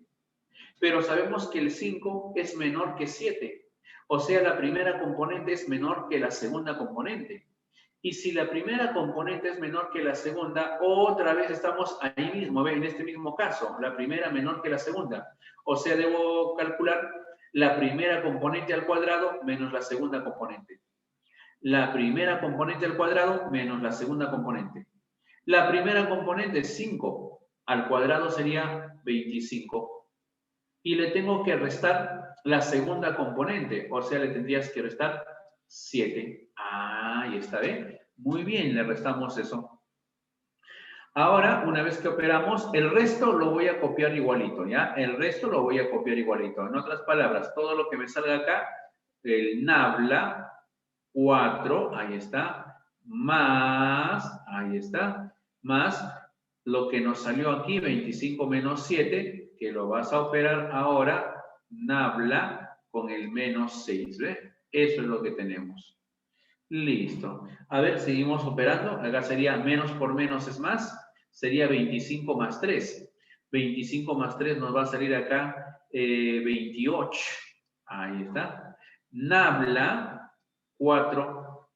Pero sabemos que el 5 es menor que 7. O sea, la primera componente es menor que la segunda componente. Y si la primera componente es menor que la segunda, otra vez estamos ahí mismo, ¿ve? En este mismo caso, la primera menor que la segunda. O sea, debo calcular la primera componente al cuadrado menos la segunda componente. La primera componente al cuadrado menos la segunda componente. La primera componente es 5. Al cuadrado sería 25. Y le tengo que restar la segunda componente. O sea, le tendrías que restar 7. Ahí está, ¿ve? Muy bien, le restamos eso. Ahora, una vez que operamos, el resto lo voy a copiar igualito, ¿ya? El resto lo voy a copiar igualito. En otras palabras, todo lo que me salga acá, el nabla 4, ahí está, más, ahí está, más lo que nos salió aquí, 25 menos 7, que lo vas a operar ahora, nabla con el menos 6, ¿ves? Eso es lo que tenemos. Listo. A ver, seguimos operando. Acá sería menos por menos es más. Sería 25 más 3. 25 más 3 nos va a salir acá 28. Ahí está. Nabla 4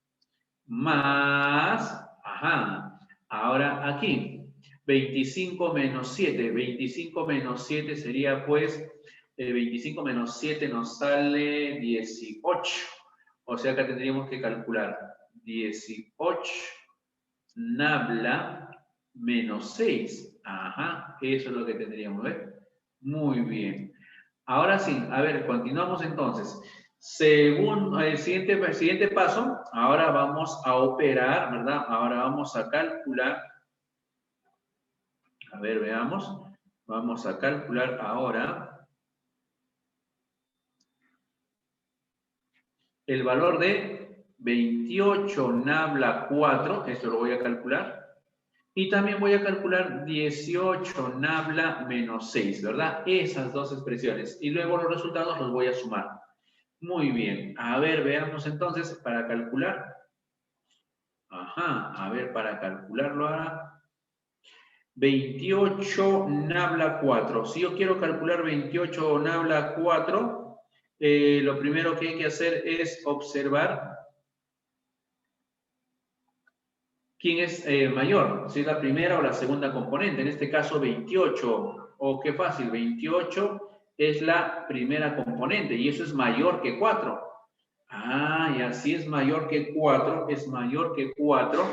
más, ajá, ahora aquí, 25 menos 7. 25 menos 7 sería pues, 25 menos 7 nos sale 18. O sea, acá tendríamos que calcular 18 nabla menos 6. Ajá, eso es lo que tendríamos, ¿ver? Muy bien. Ahora sí, a ver, continuamos entonces. Según el siguiente paso, ahora vamos a operar, ¿verdad? Ahora vamos a calcular. A ver, veamos. Vamos a calcular ahora el valor de 28 nabla 4, esto lo voy a calcular. Y también voy a calcular 18 nabla menos 6, ¿verdad? Esas dos expresiones. Y luego los resultados los voy a sumar. Muy bien. A ver, veamos entonces para calcular. Ajá, a ver, para calcularlo ahora. 28 nabla 4. Si yo quiero calcular 28 nabla 4, lo primero que hay que hacer es observar quién es mayor, si es la primera o la segunda componente. En este caso, 28. O qué fácil, 28 es la primera componente y eso es mayor que 4. Ah, y así es mayor que 4, es mayor que 4.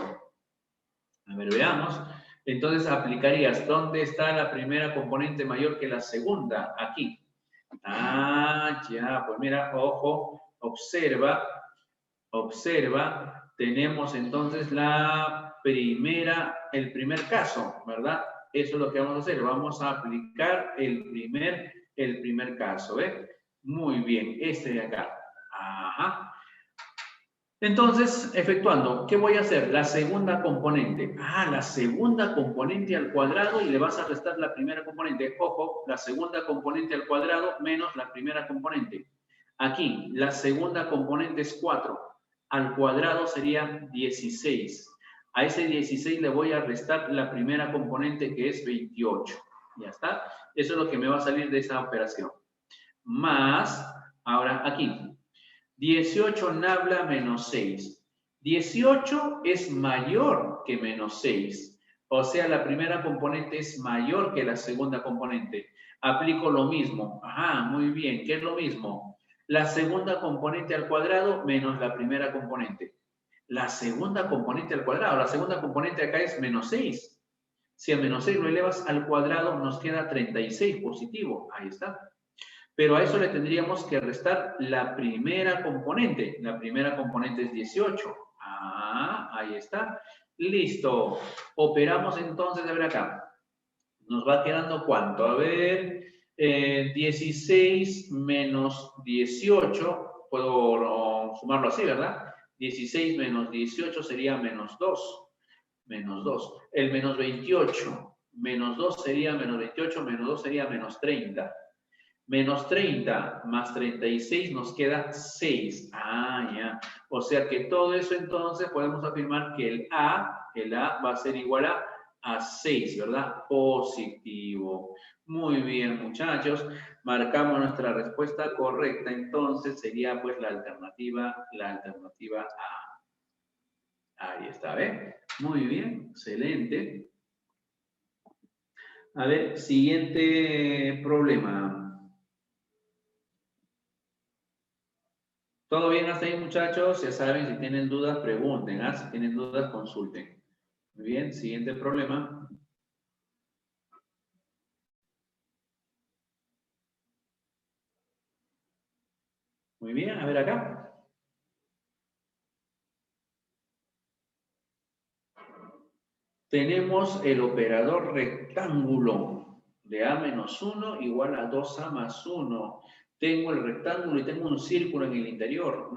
A ver, veamos. Entonces aplicarías, ¿dónde está la primera componente mayor que la segunda? Aquí. Ah, ya, pues mira, ojo, observa, tenemos entonces el primer caso, ¿verdad? Eso es lo que vamos a hacer, vamos a aplicar el primer caso, ¿ves? Muy bien, este de acá. Ajá. Entonces, efectuando, ¿qué voy a hacer? La segunda componente. Ah, la segunda componente al cuadrado y le vas a restar la primera componente. Ojo, la segunda componente al cuadrado menos la primera componente. Aquí, la segunda componente es 4. Al cuadrado sería 16. A ese 16 le voy a restar la primera componente que es 28. Ya está. Eso es lo que me va a salir de esa operación. Más, ahora aquí, 18 nabla menos 6. 18 es mayor que menos 6. O sea, la primera componente es mayor que la segunda componente. Aplico lo mismo. Ajá, muy bien. ¿Qué es lo mismo? La segunda componente al cuadrado menos la primera componente. La segunda componente al cuadrado. La segunda componente acá es menos 6. Si a menos 6 lo elevas al cuadrado, nos queda 36 positivo. Ahí está. Pero a eso le tendríamos que restar la primera componente. La primera componente es 18. Ah, ahí está. Listo. Operamos entonces, a ver acá. Nos va quedando ¿cuánto? A ver, 16 menos 18. Puedo sumarlo así, ¿verdad? 16 menos 18 sería menos 2. Menos 2. El menos 28. Menos 2 sería menos 28. Menos 2 sería menos 30. Menos 30 más 36 nos queda 6. Ah, ya. O sea que todo eso entonces podemos afirmar que el A va a ser igual a a 6, ¿verdad? Positivo. Muy bien, muchachos. Marcamos nuestra respuesta correcta. Entonces sería pues la alternativa A. Ahí está, ¿ves? Muy bien, excelente. A ver, siguiente problema. ¿Todo bien hasta ahí, muchachos? Ya saben, si tienen dudas, pregunten. ¿Ah? Si tienen dudas, consulten. Muy bien, siguiente problema. Muy bien, a ver acá. Tenemos el operador rectángulo de A menos 1 igual a 2A más 1. Tengo el rectángulo y tengo un círculo en el interior.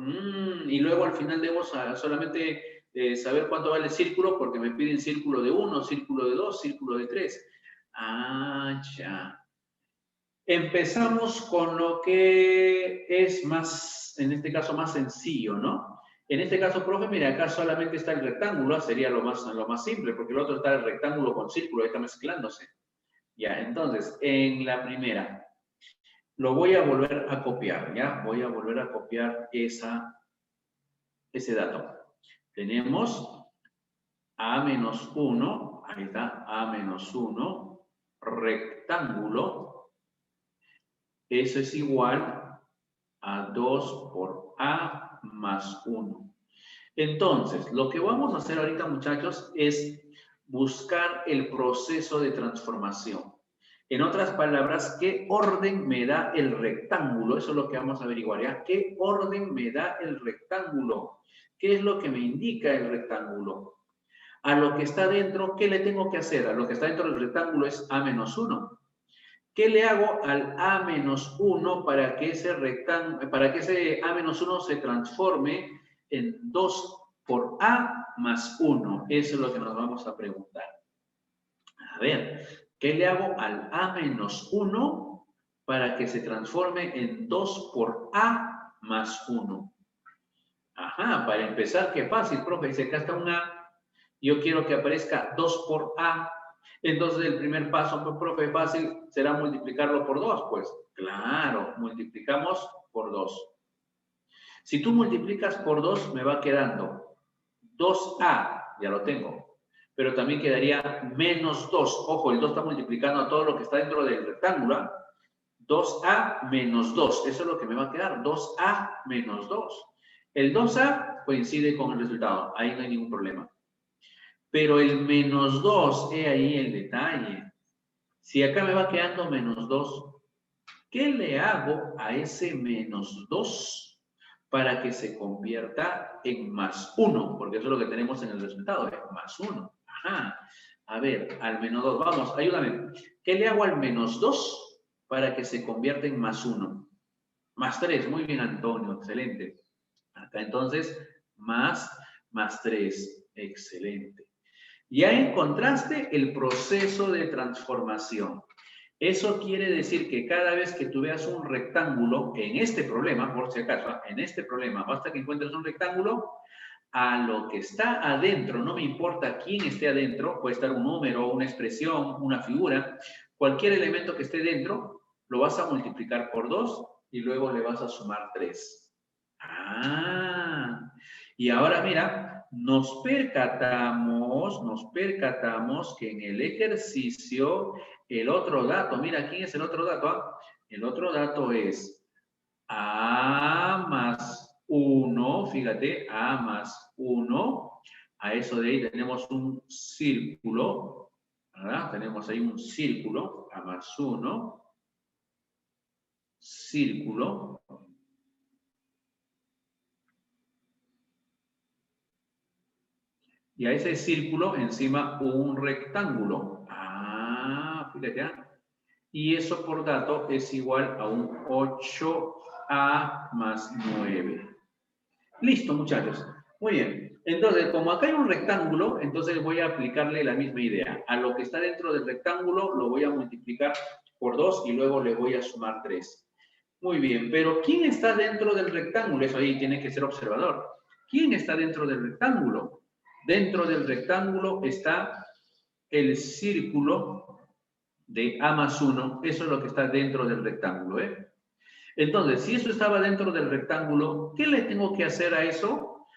Y luego al final debo solamente saber cuánto vale el círculo porque me piden círculo de 1, círculo de 2, círculo de 3. Ah, ya. Empezamos con lo que es más, en este caso, más sencillo, ¿no? En este caso, profe, mira, acá solamente está el rectángulo, sería lo más simple, porque el otro está el rectángulo con círculo, ahí está mezclándose. Ya, entonces, en la primera, lo voy a volver a copiar, ¿ya? Voy a volver a copiar ese dato. Tenemos A menos 1, ahí está, A menos 1, rectángulo, eso es igual a 2 por A más 1. Entonces, lo que vamos a hacer ahorita, muchachos, es buscar el proceso de transformación. En otras palabras, ¿qué orden me da el rectángulo? Eso es lo que vamos a averiguar, ¿ya? ¿Qué orden me da el rectángulo? ¿Qué es lo que me indica el rectángulo? A lo que está dentro, ¿qué le tengo que hacer? A lo que está dentro del rectángulo es A menos 1. ¿Qué le hago al A menos 1 para que ese A menos 1 se transforme en 2 por A más 1? Eso es lo que nos vamos a preguntar. A ver, ¿qué le hago al A menos 1 para que se transforme en 2 por A más 1? Ajá, para empezar, qué fácil, profe. Dice, acá está un A. Yo quiero que aparezca 2 por A. Entonces, el primer paso, profe, fácil, será multiplicarlo por 2, pues. Claro, multiplicamos por 2. Si tú multiplicas por 2, me va quedando 2A, ya lo tengo. Pero también quedaría menos 2. Ojo, el 2 está multiplicando a todo lo que está dentro del rectángulo. 2A menos 2. Eso es lo que me va a quedar. 2A menos 2. El 2A coincide con el resultado. Ahí no hay ningún problema. Pero el menos 2, he ahí el detalle. Si acá me va quedando menos 2, ¿qué le hago a ese menos 2 para que se convierta en más 1? Porque eso es lo que tenemos en el resultado, es más 1. Ajá. A ver, al menos 2, vamos, ayúdame. ¿Qué le hago al menos 2 para que se convierta en más 1? Más 3, muy bien, Antonio, excelente. Acá entonces, más 3, excelente. Ya encontraste el proceso de transformación. Eso quiere decir que cada vez que tú veas un rectángulo, en este problema, por si acaso, en este problema, basta que encuentres un rectángulo, a lo que está adentro, no me importa quién esté adentro, puede estar un número, una expresión, una figura, cualquier elemento que esté dentro, lo vas a multiplicar por 2 y luego le vas a sumar 3. Ah, y ahora mira, nos percatamos que en el ejercicio, el otro dato, mira, ¿quién es el otro dato? El otro dato es A más 1, fíjate, A más 1, a eso de ahí tenemos un círculo, ¿verdad? Tenemos ahí un círculo, A más 1, círculo. Y a ese círculo encima un rectángulo. Ah, fíjate. Y eso por dato es igual a un 8A más 9. Listo, muchachos. Muy bien. Entonces, como acá hay un rectángulo, entonces voy a aplicarle la misma idea. A lo que está dentro del rectángulo lo voy a multiplicar por 2 y luego le voy a sumar 3. Muy bien, pero ¿quién está dentro del rectángulo? Eso ahí tiene que ser observador. ¿Quién está dentro del rectángulo? Dentro del rectángulo está el círculo de A más 1, eso es lo que está dentro del rectángulo, ¿eh? Entonces, si eso estaba dentro del rectángulo, ¿qué le tengo que hacer a eso?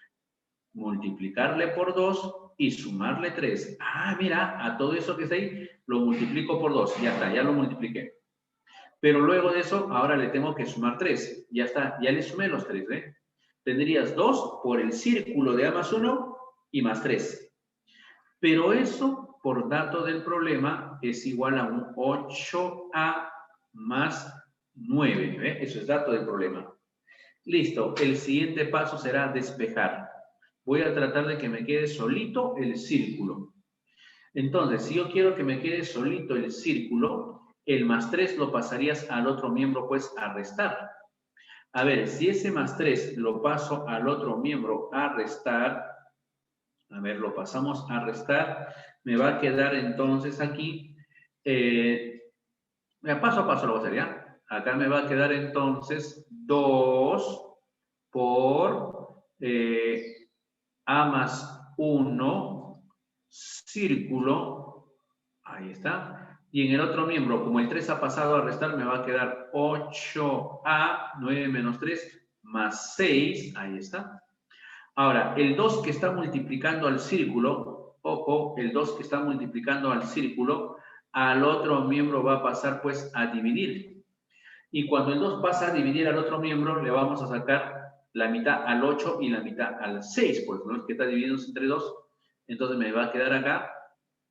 Multiplicarle por 2 y sumarle 3. Ah, mira, a todo eso que está ahí, lo multiplico por 2. Ya está, ya lo multipliqué. Pero luego de eso, ahora le tengo que sumar 3. Ya está, ya le sumé los 3, ¿eh? Tendrías 2 por el círculo de A más 1 y más 3. Pero eso, por dato del problema, es igual a un 8A más 9. ¿Ve? Eso es dato del problema. Listo, el siguiente paso será despejar. Voy a tratar de que me quede solito el círculo. Entonces, si yo quiero que me quede solito el círculo, el más 3 lo pasarías al otro miembro, pues, a restar. A ver, si ese más 3 lo paso al otro miembro a restar, a ver, lo pasamos a restar, me va a quedar entonces aquí, paso a paso lo voy a hacer, ¿ya? Acá me va a quedar entonces 2 por A más 1, círculo, ahí está. Y en el otro miembro, como el 3 ha pasado a restar, me va a quedar 8A, 9 menos 3, más 6, ahí está. Ahora, el 2 que está multiplicando al círculo, ojo, el 2 que está multiplicando al círculo, al otro miembro va a pasar pues a dividir. Y cuando el 2 pasa a dividir al otro miembro, le vamos a sacar la mitad al 8 y la mitad al 6, pues no es que está dividido entre 2. Entonces me va a quedar acá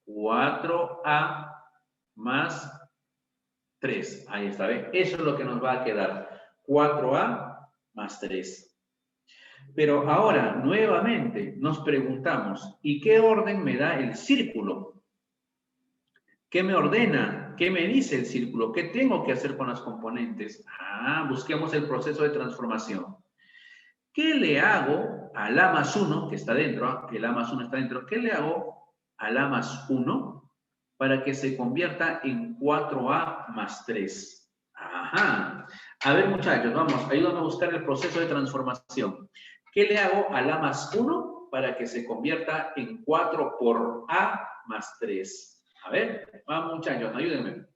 4A más 3. Ahí está, ¿ve? Eso es lo que nos va a quedar. 4A más 3. Pero ahora, nuevamente, nos preguntamos, ¿y qué orden me da el círculo? ¿Qué me ordena? ¿Qué me dice el círculo? ¿Qué tengo que hacer con las componentes? Ah, busquemos el proceso de transformación. ¿Qué le hago al A más 1, que está dentro? El A más 1 está dentro. ¿Qué le hago al A más 1 para que se convierta en 4A más 3? Ajá. A ver, muchachos, vamos, ayúdame a buscar el proceso de transformación. ¿Qué le hago al A más 1 para que se convierta en 4 por A más 3? A ver, vamos, muchachos, ayúdenme.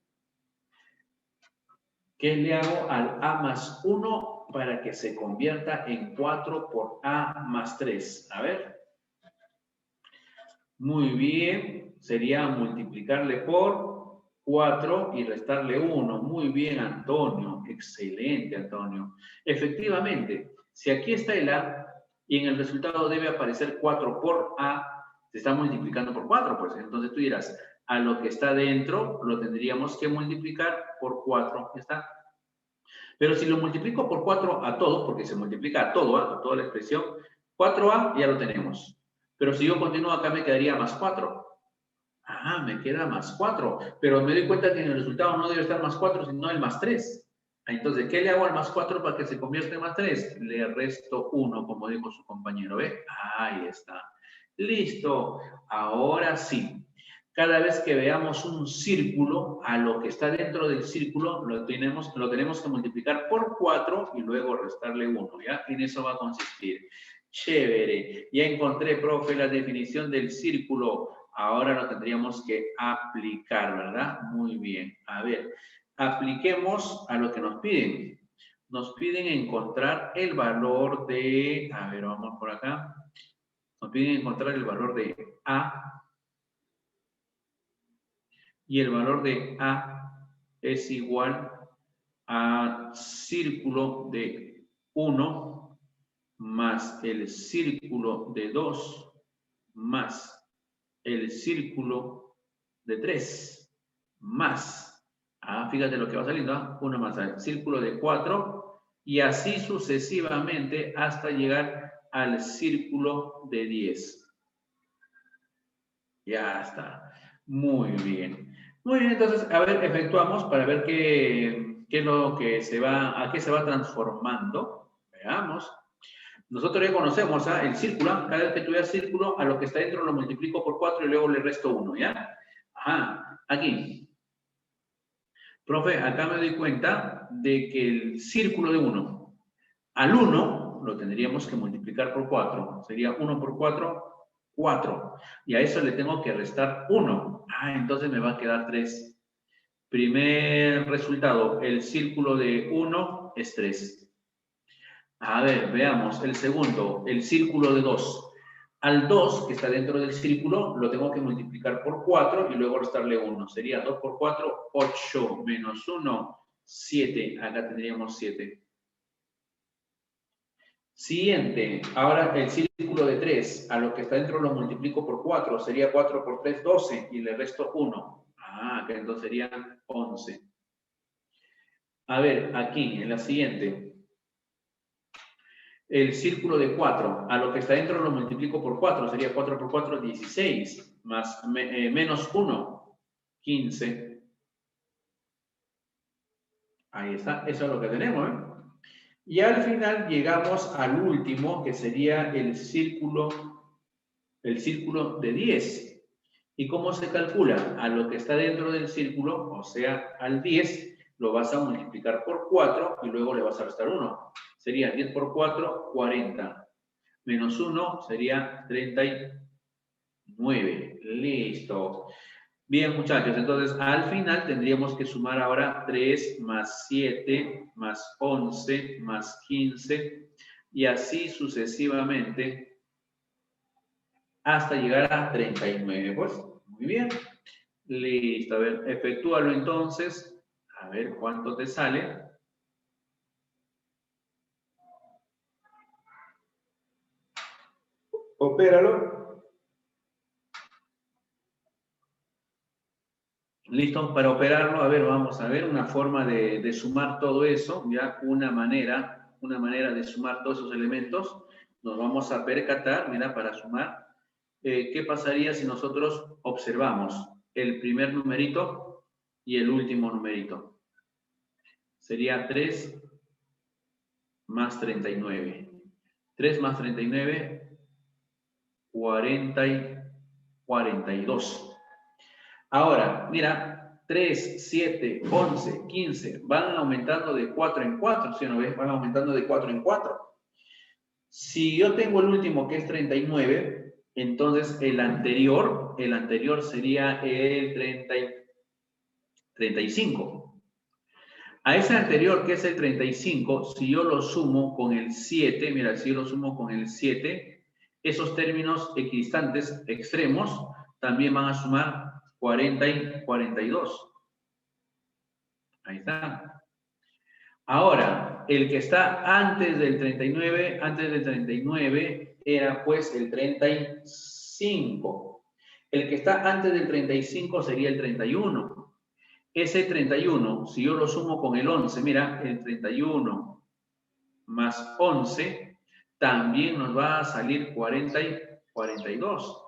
¿Qué le hago al A más 1 para que se convierta en 4 por A más 3? A ver. Muy bien. Sería multiplicarle por 4 y restarle 1. Muy bien, Antonio. Excelente, Antonio. Efectivamente, si aquí está el A y en el resultado debe aparecer 4 por A, se está multiplicando por 4, pues. Entonces tú dirás, a lo que está dentro lo tendríamos que multiplicar por 4. Ya está. Pero si lo multiplico por 4 a todo, porque se multiplica a todo, a toda la expresión, 4A ya lo tenemos. Pero si yo continúo acá me quedaría más 4. Ah, me queda más 4. Pero me doy cuenta que en el resultado no debe estar más 4, sino el más 3. Entonces, ¿qué le hago al más 4 para que se convierta en más 3? Le resto 1, como dijo su compañero. ¿Ve? Ahí está. Listo. Ahora sí. Cada vez que veamos un círculo, a lo que está dentro del círculo lo tenemos que multiplicar por 4 y luego restarle 1, ¿ya? En eso va a consistir. Chévere. Ya encontré, profe, la definición del círculo. Ahora lo tendríamos que aplicar, ¿verdad? Muy bien. A ver, apliquemos a lo que nos piden. Nos piden encontrar el valor de... A ver, vamos por acá. Nos piden encontrar el valor de A. Y el valor de A es igual a círculo de 1 más el círculo de 2 más el círculo de 3 más, fíjate lo que va saliendo, 1 más el círculo de 4 y así sucesivamente hasta llegar al círculo de 10. Ya está. Muy bien. Muy bien, entonces, a ver, efectuamos para ver qué es lo que a qué se va transformando. Veamos. Nosotros ya conocemos el círculo. Cada vez que tuviera círculo, a lo que está dentro lo multiplico por 4 y luego le resto 1, ¿ya? Ajá, aquí. Profe, acá me doy cuenta de que el círculo de 1, al 1 lo tendríamos que multiplicar por 4. Sería 1 por 4, 4. Y a eso le tengo que restar 1. Ah, entonces me va a quedar 3. Primer resultado, el círculo de 1 es 3. A ver, veamos. El segundo, el círculo de 2. Al 2, que está dentro del círculo, lo tengo que multiplicar por 4 y luego restarle 1. Sería 2 por 4, 8, menos 1, 7. Acá tendríamos 7. Siguiente, ahora el círculo de 3, a lo que está dentro lo multiplico por 4, sería 4 por 3, 12, y le resto 1. Ah, que entonces sería 11. A ver, aquí, en la siguiente, el círculo de 4, a lo que está dentro lo multiplico por 4, sería 4 por 4, 16, más menos 1, 15. Ahí está, eso es lo que tenemos, ¿eh? Y al final llegamos al último, que sería el círculo de 10. ¿Y cómo se calcula? A lo que está dentro del círculo, o sea, al 10, lo vas a multiplicar por 4 y luego le vas a restar 1. Sería 10 por 4, 40. Menos 1 sería 39. Listo. Bien, muchachos, entonces al final tendríamos que sumar ahora 3 más 7 más 11 más 15 y así sucesivamente hasta llegar a 39. Pues, muy bien. Listo, a ver, efectúalo entonces. A ver cuánto te sale. Opéralo. Listo, para operarlo, a ver, vamos a ver una forma de sumar todo eso, ya una manera de sumar todos esos elementos. Nos vamos a percatar, mira, para sumar, ¿qué pasaría si nosotros observamos el primer numerito y el último numerito? Sería 3 más 39. 3 más 39, 42. Ahora, mira, 3, 7, 11, 15, van aumentando de 4 en 4, ¿sí o no ves? Van aumentando de 4 en 4. Si yo tengo el último que es 39, entonces el anterior sería el 35. A ese anterior que es el 35, si yo lo sumo con el 7, mira, si yo lo sumo con el 7, esos términos equidistantes extremos también van a sumar 40 y 42. Ahí está. Ahora, el que está antes del 39 era pues el 35. El que está antes del 35 sería el 31. Ese 31, si yo lo sumo con el 11, mira, el 31 más 11, también nos va a salir 40 y 42.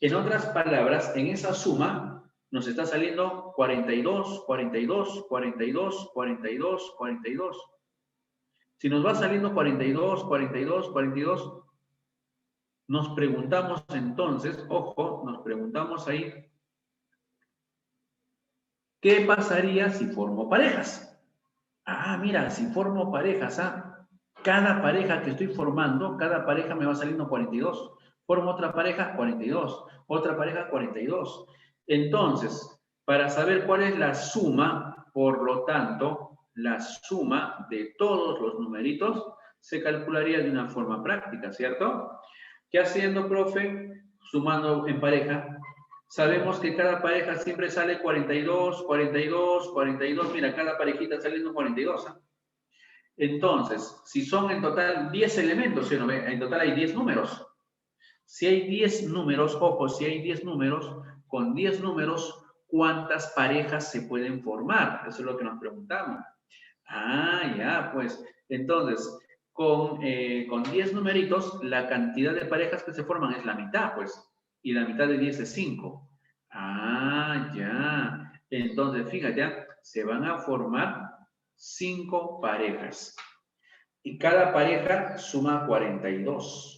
En otras palabras, en esa suma nos está saliendo 42, 42, 42, 42, 42. Si nos va saliendo 42, 42, 42, nos preguntamos entonces, ojo, nos preguntamos ahí, ¿qué pasaría si formo parejas? Ah, mira, si formo parejas, cada pareja que estoy formando, cada pareja me va saliendo 42. Formo otra pareja, 42. Otra pareja, 42. Entonces, para saber cuál es la suma, por lo tanto, la suma de todos los numeritos se calcularía de una forma práctica, ¿cierto? ¿Qué haciendo, profe? Sumando en pareja. Sabemos que cada pareja siempre sale 42, 42, 42. Mira, cada parejita saliendo 42. Entonces, si son en total 10 elementos, ¿sí o no? En total hay 10 números. Si hay 10 números, ojo, si hay 10 números, con 10 números, ¿cuántas parejas se pueden formar? Eso es lo que nos preguntamos. Ah, ya, pues, entonces, con 10 numeritos, la cantidad de parejas que se forman es la mitad, pues, y la mitad de 10 es 5. Ah, ya. Entonces, fíjate, ya, se van a formar 5 parejas. Y cada pareja suma 42.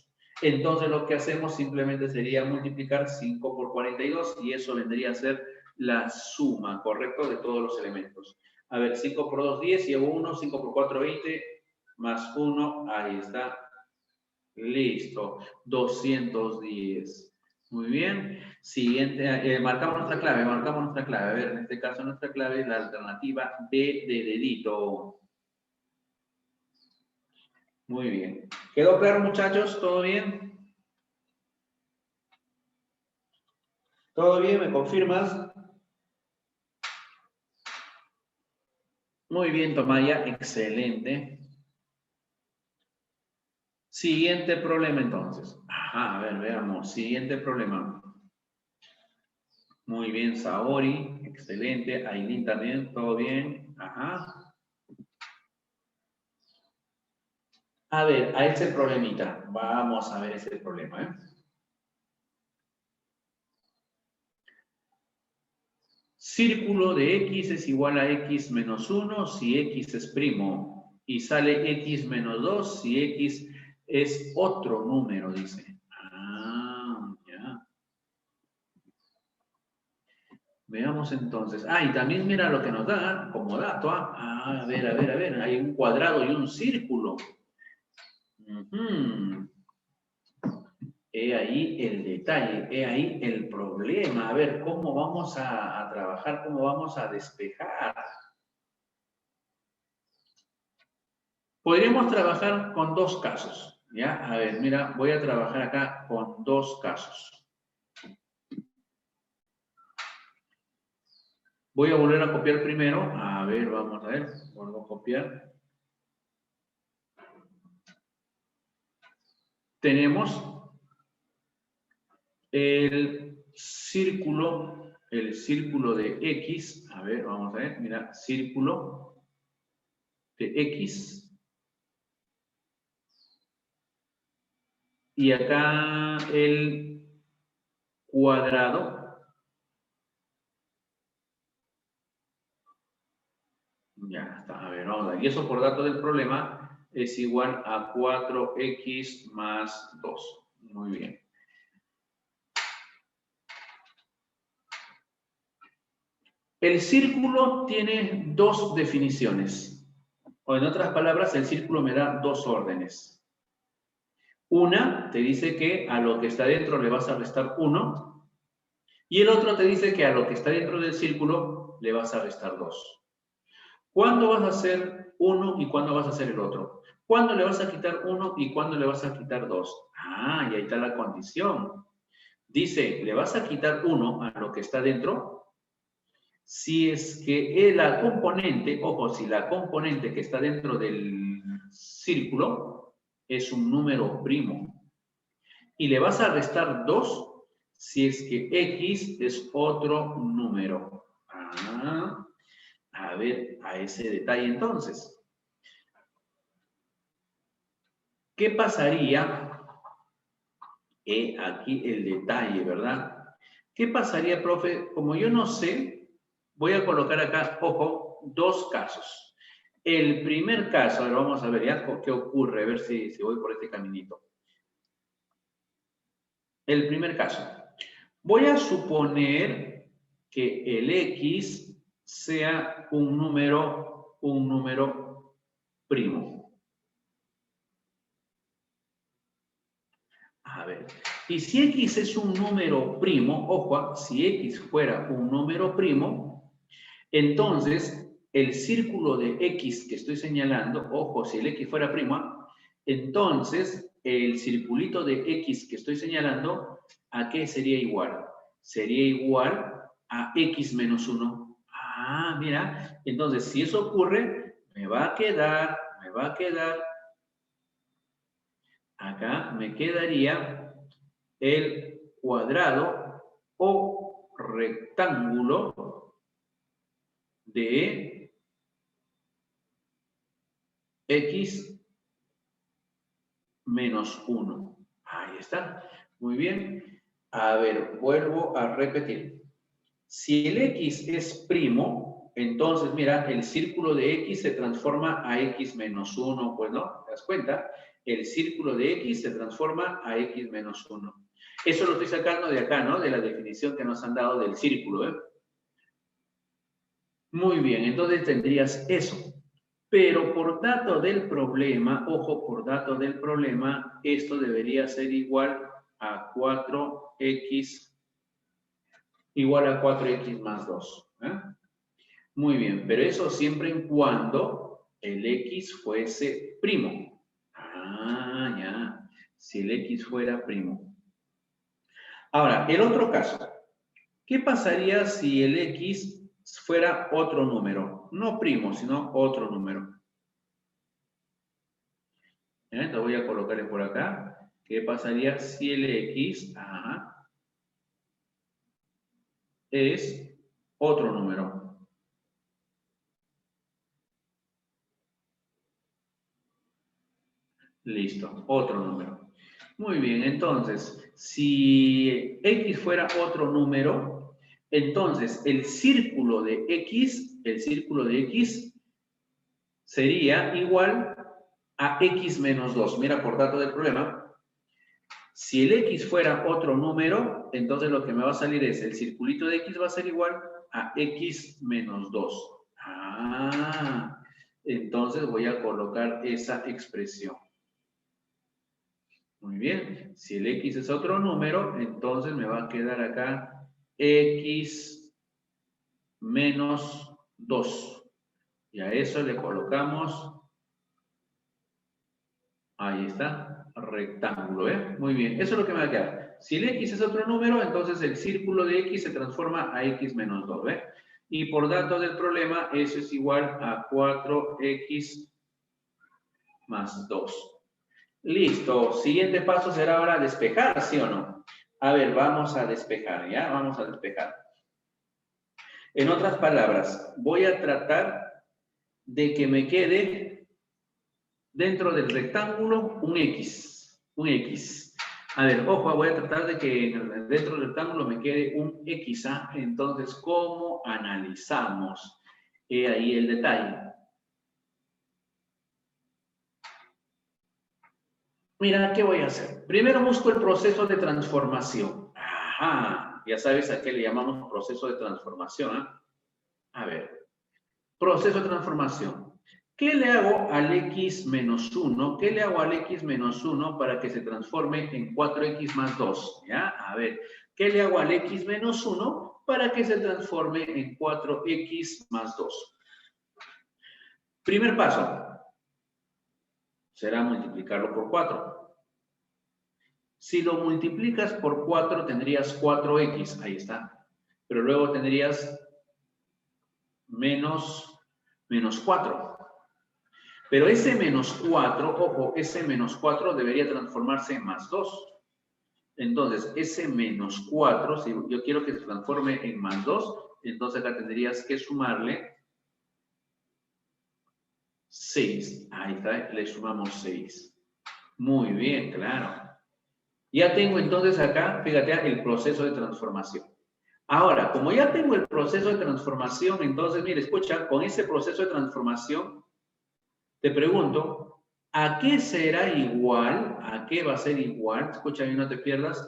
Entonces, lo que hacemos simplemente sería multiplicar 5 por 42 y eso vendría a ser la suma, ¿correcto? De todos los elementos. A ver, 5 por 2, 10, llevo 1, 5 por 4, 20, más 1, ahí está, Listo. 210. Muy bien. Siguiente, marcamos nuestra clave, A ver, en este caso nuestra clave es la alternativa D de dedito. Muy bien. ¿Quedó claro, muchachos? ¿Todo bien? ¿Todo bien? ¿Me confirmas? Muy bien, Tomaya. Excelente. Siguiente problema, entonces. Ajá, a ver, veamos. Siguiente problema. Muy bien, Saori. Excelente. Ailín también. ¿Todo bien? Ajá. A ver, a ese problemita. Vamos a ver ese problema, ¿eh? Círculo de x es igual a x menos 1 si x es primo. Y sale x menos 2 si x es otro número, dice. Ah, ya. Veamos entonces. Ah, y también mira lo que nos da como dato. A ver, a ver, a ver. Hay un cuadrado y un círculo. He ahí el detalle, he ahí el problema. A ver, ¿cómo vamos a trabajar? ¿Cómo vamos a despejar? Podríamos trabajar con dos casos, ¿ya? A ver, mira, voy a trabajar acá con dos casos. Voy a volver a copiar primero. A ver, vamos a ver. Vuelvo a copiar. Tenemos el círculo de X. A ver, vamos a ver. Mira, círculo de X. Y acá el cuadrado. Ya está, a ver, vamos a ver. Y eso por dato del problema es igual a 4x más 2. Muy bien. El círculo tiene dos definiciones. O en otras palabras, el círculo me da dos órdenes. Una te dice que a lo que está dentro le vas a restar 1. Y el otro te dice que a lo que está dentro del círculo le vas a restar 2. ¿Cuándo vas a hacer uno y cuándo vas a hacer el otro? ¿Cuándo le vas a quitar 1 y cuándo le vas a quitar 2? Ah, y ahí está la condición. Dice, le vas a quitar 1 a lo que está dentro si es que la componente, ojo, si la componente que está dentro del círculo es un número primo. Y le vas a restar 2 si es que x es otro número. Ah, a ver, a ese detalle entonces. ¿Qué pasaría? Aquí el detalle, ¿verdad? ¿Qué pasaría, profe? Como yo no sé, voy a colocar acá, ojo, dos casos. El primer caso, ahora vamos a ver ya qué ocurre, a ver si voy por este caminito. El primer caso. Voy a suponer que el x sea un número primo. A ver, y si x es un número primo, ojo, si x fuera un número primo, entonces el círculo de x que estoy señalando, ojo, si el x fuera primo, entonces el circulito de x que estoy señalando, ¿a qué sería igual? Sería igual a x menos 1. Ah, mira, entonces si eso ocurre, acá me quedaría el cuadrado o rectángulo de x menos 1. Ahí está. Muy bien. A ver, vuelvo a repetir. Si el x es primo, entonces, mira, el círculo de x se transforma a x menos 1, pues, ¿no? ¿Te das cuenta? El círculo de x se transforma a x menos 1. Eso lo estoy sacando de acá, ¿no? De la definición que nos han dado del círculo, ¿eh? Muy bien, entonces tendrías eso. Pero por dato del problema, ojo, por dato del problema, esto debería ser igual a 4x igual a 4x más 2. ¿Eh? Muy bien, pero eso siempre y cuando el x fuese primo. Ah, ya. Si el x fuera primo. Ahora, el otro caso. ¿Qué pasaría si el x fuera otro número? No primo, sino otro número. Lo voy a colocarle por acá. ¿Qué pasaría si el x es otro número? Listo, otro número. Muy bien, entonces, si x fuera otro número, entonces el círculo de x sería igual a x menos 2. Mira, por dato del problema, si el x fuera otro número, entonces lo que me va a salir es el circulito de x va a ser igual a x menos 2. Ah, entonces voy a colocar esa expresión. Muy bien, si el x es otro número, entonces me va a quedar acá x menos 2. Y a eso le colocamos, ahí está, rectángulo, ¿eh? Muy bien, eso es lo que me va a quedar. Si el x es otro número, entonces el círculo de x se transforma a x menos 2, ¿ve? Y por dato del problema, eso es igual a 4x más 2. Listo. Siguiente paso será ahora despejar, ¿sí o no? A ver, vamos a despejar, ¿ya? Vamos a despejar. En otras palabras, voy a tratar de que me quede dentro del rectángulo un X. Un X. A ver, ojo, voy a tratar de que dentro del rectángulo me quede un X. ¿Ah? Entonces, ¿cómo analizamos? Ahí el detalle. Mira, ¿qué voy a hacer? Primero busco el proceso de transformación. Ajá, ya sabes a qué le llamamos proceso de transformación. ¿Eh? A ver, proceso de transformación. ¿Qué le hago al x menos 1? ¿Qué le hago al x menos 1 para que se transforme en 4x más 2? ¿Ya? A ver, ¿qué le hago al x menos 1 para que se transforme en 4x más 2? Primer paso será multiplicarlo por 4. Si lo multiplicas por 4, tendrías 4x, ahí está. Pero luego tendrías menos 4. Pero ese menos 4, ojo, ese menos 4 debería transformarse en más 2. Entonces, ese menos 4, si yo quiero que se transforme en más 2, entonces acá tendrías que sumarle 6. Ahí está, le sumamos 6. Muy bien, claro. Ya tengo entonces acá, fíjate, el proceso de transformación. Ahora, como ya tengo el proceso de transformación, entonces, mire, escucha, con ese proceso de transformación, te pregunto, ¿a qué será igual? ¿A qué va a ser igual? Escucha bien, no te pierdas.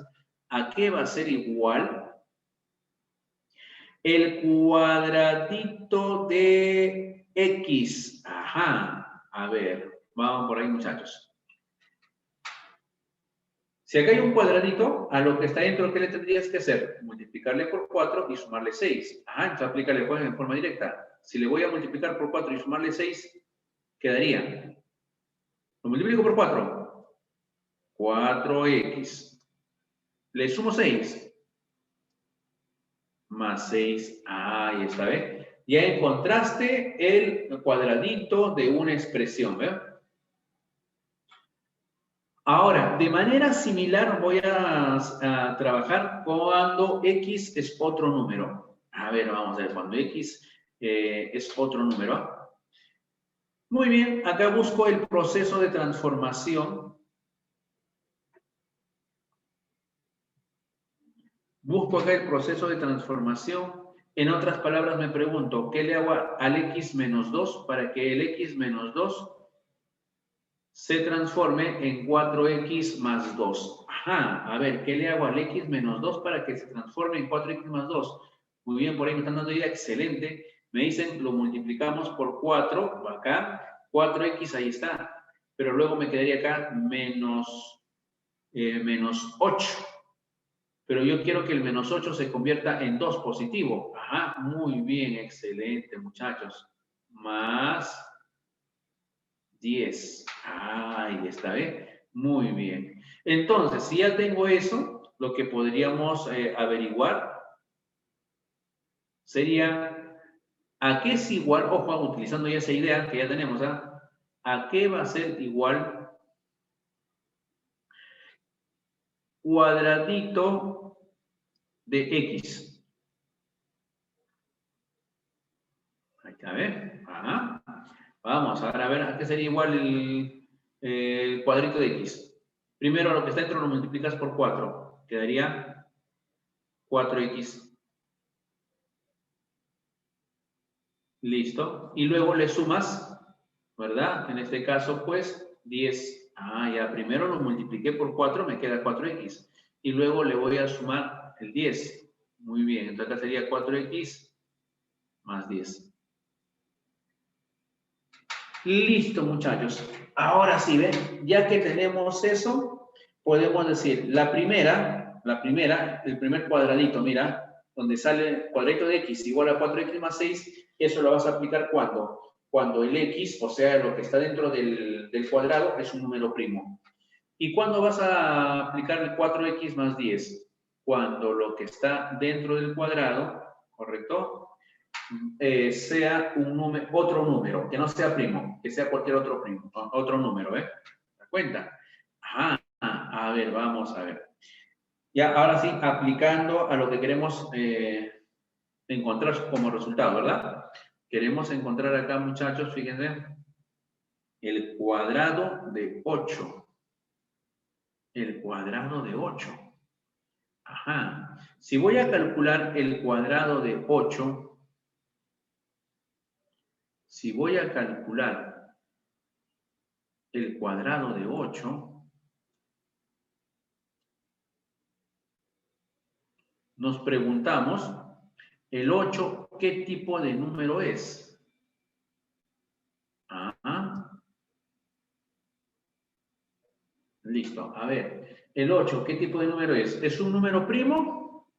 ¿A qué va a ser igual el cuadradito de x? Ajá. A ver, vamos por ahí, muchachos. Si acá hay un cuadradito, a lo que está dentro, ¿qué le tendrías que hacer? Multiplicarle por 4 y sumarle 6. Ajá, entonces aplícale pues en forma directa. Si le voy a multiplicar por 4 y sumarle 6, quedaría. Lo multiplico por 4. 4x. Le sumo 6. Más 6. Ahí está, ¿ves? Ya encontraste el cuadradito de una expresión, ¿ves? Ahora, de manera similar voy a trabajar cuando x es otro número. A ver, vamos a ver, cuando x es otro número. Muy bien, acá busco el proceso de transformación. Busco acá el proceso de transformación. En otras palabras, me pregunto, ¿qué le hago al x menos 2 para que el x menos 2 se transforme en 4x más 2? Ajá, a ver, ¿qué le hago al x menos 2 para que se transforme en 4x más 2? Muy bien, por ahí me están dando idea, excelente. Me dicen, lo multiplicamos por 4, acá, 4x, ahí está. Pero luego me quedaría acá menos 8. Pero yo quiero que el menos 8 se convierta en 2 positivo. Ajá, muy bien, excelente, muchachos. Más 10. Ahí está, ¿eh? Muy bien. Entonces, si ya tengo eso, lo que podríamos averiguar sería a qué es igual, ojo, utilizando ya esa idea que ya tenemos, ¿ah? ¿A qué va a ser igual cuadradito de x? Ahí está, ¿ves? Ajá. Vamos, ahora a ver, ¿a qué sería igual el cuadrito de x? Primero, lo que está dentro lo multiplicas por 4. Quedaría 4x. Listo. Y luego le sumas, ¿verdad? En este caso, pues, 10. Ah, ya, primero lo multipliqué por 4, me queda 4x. Y luego le voy a sumar el 10. Muy bien, entonces acá sería 4x más 10. Listo, muchachos. Ahora sí, ¿ven? Ya que tenemos eso, podemos decir, la primera, el primer cuadradito, mira, donde sale cuadradito de x igual a 4x más 6, eso lo vas a aplicar ¿cuándo? Cuando el x, o sea, lo que está dentro del cuadrado, es un número primo. ¿Y cuándo vas a aplicar el 4x más 10? Cuando lo que está dentro del cuadrado, ¿correcto? Sea otro número, que no sea primo, que sea cualquier otro primo, otro número, ¿eh? ¿Te das cuenta? Ajá, a ver, vamos a ver. Ya, ahora sí, aplicando a lo que queremos encontrar como resultado, ¿verdad? Queremos encontrar acá, muchachos, fíjense, el cuadrado de 8. El cuadrado de 8. Ajá. Si voy a calcular el cuadrado de 8, si voy a calcular el cuadrado de 8, nos preguntamos, ¿el 8 qué tipo de número es? Ajá. Listo. A ver, ¿el 8 qué tipo de número es? ¿Es un número primo?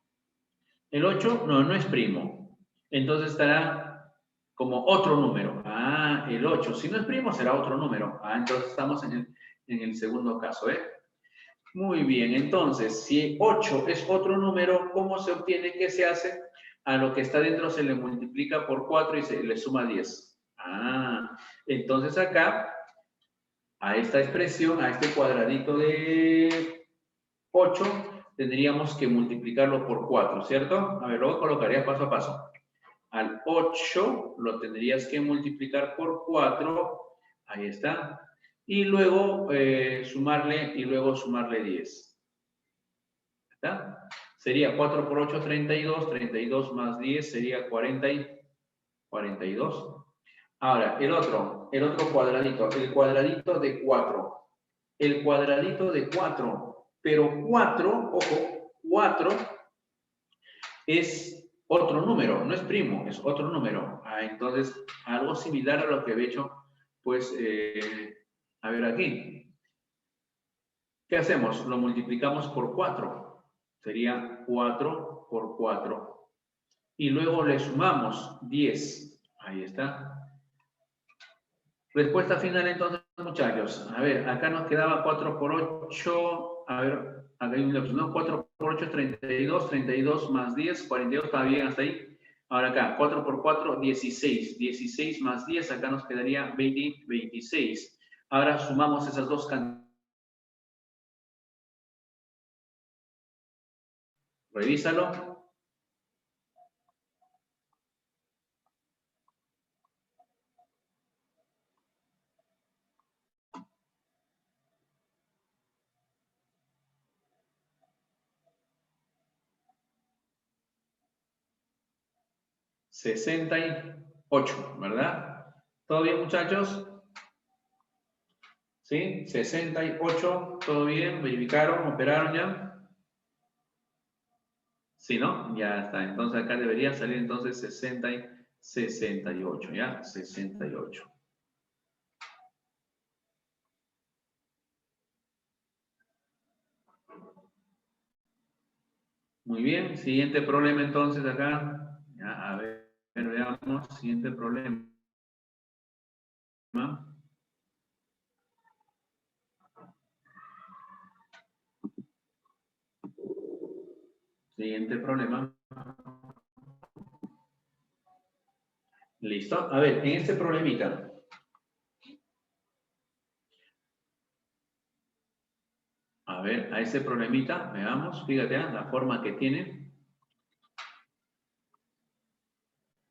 El 8 no es primo. Entonces estará como otro número. Ah, el 8. Si no es primo, será otro número. Ah, entonces estamos en el segundo caso, ¿eh? Muy bien, entonces, si 8 es otro número, ¿cómo se obtiene? ¿Qué se hace? A lo que está dentro se le multiplica por 4 y se le suma 10. Ah, entonces acá, a esta expresión, a este cuadradito de 8, tendríamos que multiplicarlo por 4, ¿cierto? A ver, luego colocaría paso a paso. Al 8 lo tendrías que multiplicar por 4, ahí está. Y luego sumarle 10. ¿Está? Sería 4 por 8, 32. 32 más 10 sería 42. Ahora, el otro cuadradito, el cuadradito de 4. El cuadradito de 4. Pero 4, ojo, 4 es otro número, no es primo, es otro número. Ah, entonces, algo similar a lo que he hecho, pues, a ver aquí. ¿Qué hacemos? Lo multiplicamos por 4. Sería 4 por 4. Y luego le sumamos 10. Ahí está. Respuesta final entonces, muchachos. A ver, acá nos quedaba 4 por 8. A ver, acá hay una opción. No, 4 por 8 es 32. 32 más 10, 42. Está bien hasta ahí. Ahora acá, 4 por 4, 16. 16 más 10, acá nos quedaría 26. Ahora sumamos esas dos cantidades. Revísalo. 68, ¿verdad? ¿Todo bien, muchachos? ¿Sí? 68, ¿todo bien? ¿Verificaron? ¿Operaron ya? Sí, ¿no? Ya está. Entonces acá debería salir entonces 68. 68, ¿ya? 68. Muy bien, siguiente problema entonces acá. Ya, a ver, veamos, siguiente problema. Siguiente problema. Listo. A ver, en este problemita. A ver, a ese problemita, veamos, fíjate, la forma que tiene.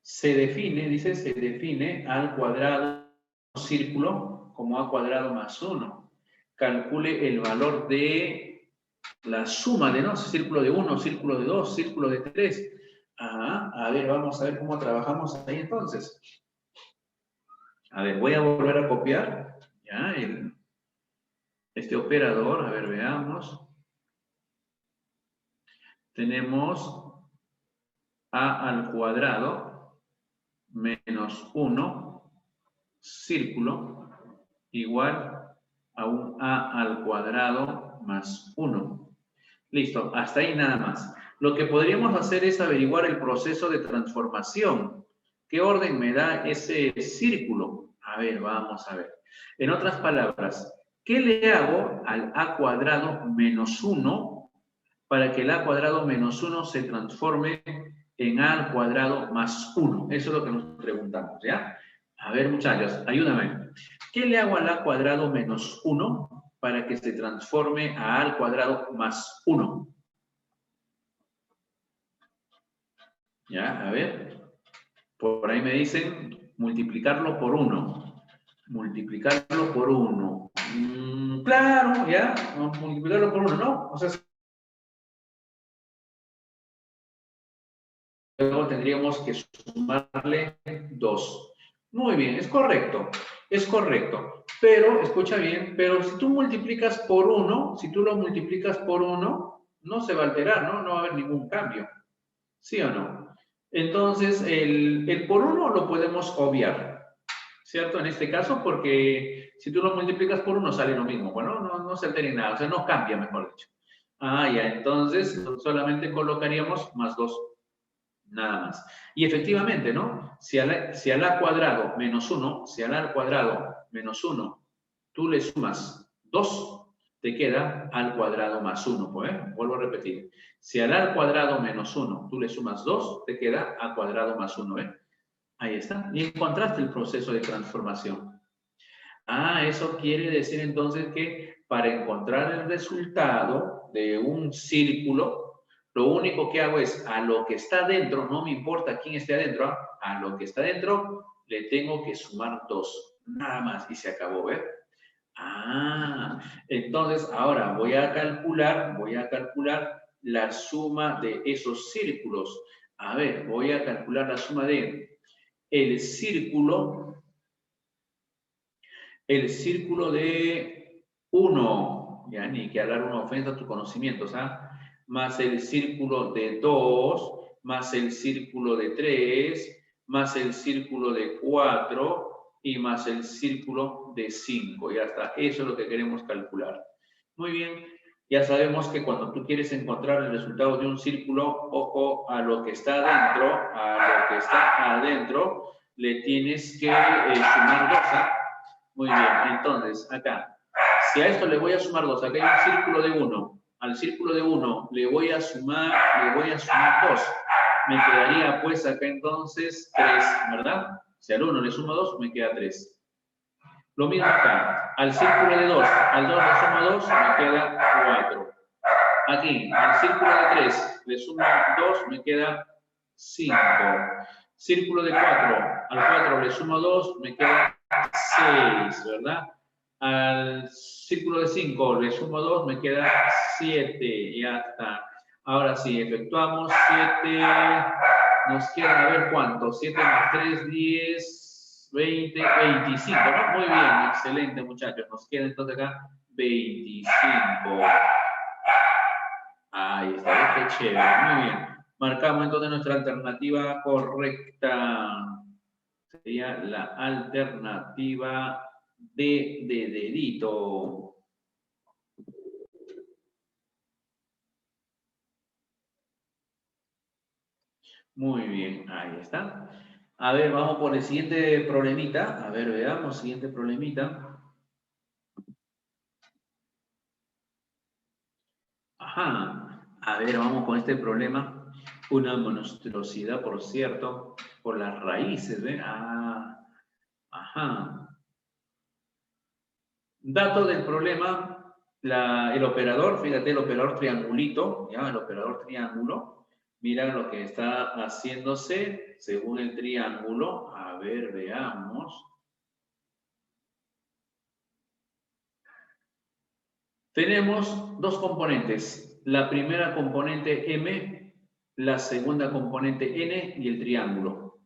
Se define, dice, se define al cuadrado círculo como a cuadrado más 1. Calcule el valor de la suma de, ¿no? Círculo de 1, círculo de 2, círculo de 3. Ajá, a ver, vamos a ver cómo trabajamos ahí entonces. A ver, voy a volver a copiar, ya, este operador, a ver, veamos. Tenemos a al cuadrado menos 1, círculo, igual a un a al cuadrado más 1. Listo, hasta ahí nada más. Lo que podríamos hacer es averiguar el proceso de transformación. ¿Qué orden me da ese círculo? A ver, vamos a ver. En otras palabras, ¿qué le hago al a cuadrado menos 1 para que el a cuadrado menos 1 se transforme en a al cuadrado más 1? Eso es lo que nos preguntamos, ¿ya? A ver, muchachos, ayúdame. ¿Qué le hago al a cuadrado menos 1 para que se transforme a a al cuadrado más 1? ¿Ya? A ver. Por ahí me dicen multiplicarlo por 1. Multiplicarlo por 1. Claro, ¿ya? Multiplicarlo por 1, ¿no? O sea, luego tendríamos que sumarle 2. Muy bien, es correcto. Es correcto. Pero, escucha bien, pero si tú multiplicas por 1, si tú lo multiplicas por 1, no se va a alterar, ¿no? No va a haber ningún cambio. ¿Sí o no? Entonces, el por 1 lo podemos obviar, ¿cierto? En este caso, porque si tú lo multiplicas por 1 sale lo mismo. Bueno, no se altera nada, o sea, no cambia, mejor dicho. Ah, ya, entonces solamente colocaríamos más 2. Nada más. Y efectivamente, ¿no? Si al a cuadrado menos 1, si al a cuadrado menos 1, tú le sumas 2, te queda al cuadrado más 1. Pues, vuelvo a repetir. Si al cuadrado menos 1, tú le sumas 2, te queda al cuadrado más 1. Ahí está. Y encontraste el proceso de transformación. Ah, eso quiere decir entonces que para encontrar el resultado de un círculo, lo único que hago es a lo que está dentro, no me importa quién esté adentro, a lo que está dentro le tengo que sumar 2, nada más, y se acabó, ¿ver? Ah, entonces ahora voy a calcular la suma de esos círculos. A ver, voy a calcular la suma de el círculo de 1, ya ni que hablar una ofensa a tus conocimientos, ¿ah? Más el círculo de 2, más el círculo de 3, más el círculo de 4 y más el círculo de 5. Ya está, eso es lo que queremos calcular. Muy bien, ya sabemos que cuando tú quieres encontrar el resultado de un círculo, ojo a lo que está adentro, le tienes que sumar 2, ¿ah? Muy bien, entonces, acá, si a esto le voy a sumar 2, acá hay un círculo de 1, al círculo de 1 le voy a sumar 2, me quedaría pues acá entonces 3, ¿verdad? Si al 1 le sumo 2, me queda 3. Lo mismo acá, al círculo de 2, al 2 le sumo 2, me queda 4. Aquí, al círculo de 3 le sumo 2, me queda 5. Círculo de 4, al 4 le sumo 2, me queda 6, ¿verdad? Al círculo de 5 le sumo 2, me queda 7, ya está. Ahora sí, efectuamos 7, nos queda, a ver cuánto, 7 más 3, 10, 20, 25, ¿no? Muy bien, excelente muchachos, nos queda entonces acá 25. Ahí está, qué chévere, muy bien. Marcamos entonces nuestra alternativa correcta. Sería la alternativa de dedito. Muy bien, ahí está. A ver, vamos por el siguiente problemita. A ver, veamos, siguiente problemita. Ajá. A ver, vamos con este problema. Una monstruosidad, por cierto, por las raíces, ¿ven? Ah, ajá. Dato del problema, el operador, fíjate, el operador triangulito, ¿ya? El operador triángulo. Mira lo que está haciéndose según el triángulo. A ver, veamos. Tenemos dos componentes. La primera componente M, la segunda componente N y el triángulo.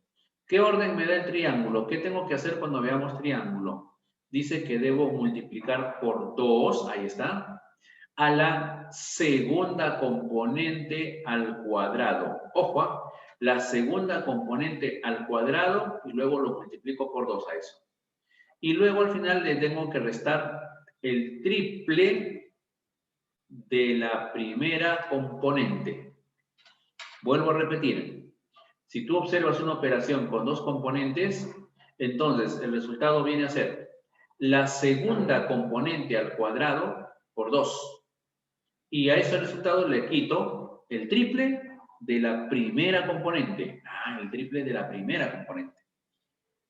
¿Qué orden me da el triángulo? ¿Qué tengo que hacer cuando veamos triángulo? Dice que debo multiplicar por 2, ahí está, a la segunda componente al cuadrado. Ojo, la segunda componente al cuadrado y luego lo multiplico por 2 a eso. Y luego al final le tengo que restar el triple de la primera componente. Vuelvo a repetir. Si tú observas una operación con dos componentes, entonces el resultado viene a ser la segunda componente al cuadrado por 2. Y a ese resultado le quito el triple de la primera componente. Ah, el triple de la primera componente.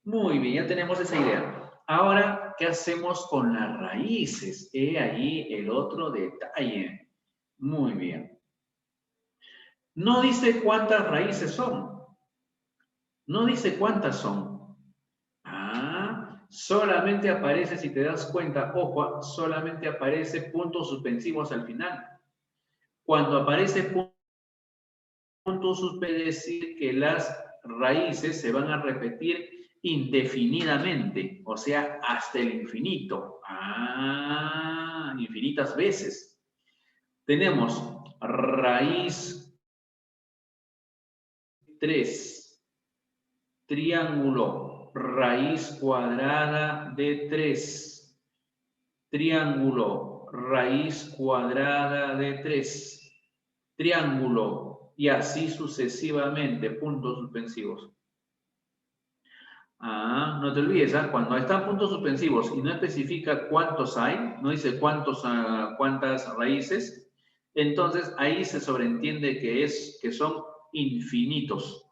Muy bien, ya tenemos esa idea. Ahora, ¿qué hacemos con las raíces? He ahí el otro detalle. Muy bien. No dice cuántas raíces son. No dice cuántas son. Ah, solamente aparece, si te das cuenta, ojo, solamente aparece puntos suspensivos al final. Cuando aparece puntos suspensivos, es decir que las raíces se van a repetir indefinidamente, o sea, hasta el infinito. Ah, infinitas veces. Tenemos raíz 3, triángulo, raíz cuadrada de 3, triángulo, raíz cuadrada de 3, triángulo, y así sucesivamente, puntos suspensivos. Ah, no te olvides, ¿eh? Cuando están puntos suspensivos y no especifica cuántos hay, no dice cuántas raíces, entonces ahí se sobreentiende que son infinitos,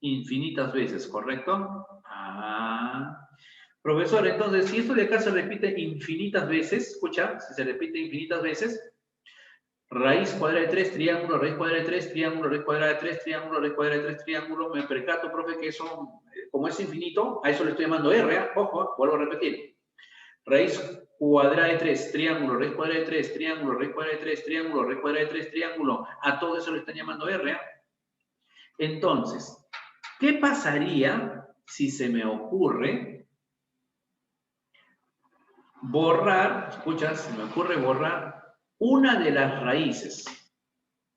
infinitas veces, ¿correcto? Ah, profesor, entonces, si esto de acá se repite infinitas veces, escucha, si se repite infinitas veces, raíz cuadrada de 3, triángulo, raíz cuadrada de 3, triángulo, raíz cuadrada de 3, triángulo, raíz cuadrada de 3, triángulo. Me percato, profe, que eso, como es infinito, a eso le estoy llamando R, ¿eh? Ojo, vuelvo a repetir. Raíz cuadrada de 3, triángulo, raíz cuadrada de 3, triángulo, raíz cuadrada de 3, triángulo, raíz cuadrada de 3, triángulo. A todo eso le están llamando R, ¿eh? Entonces, ¿qué pasaría si se me ocurre borrar, escucha, se me ocurre borrar una de las raíces,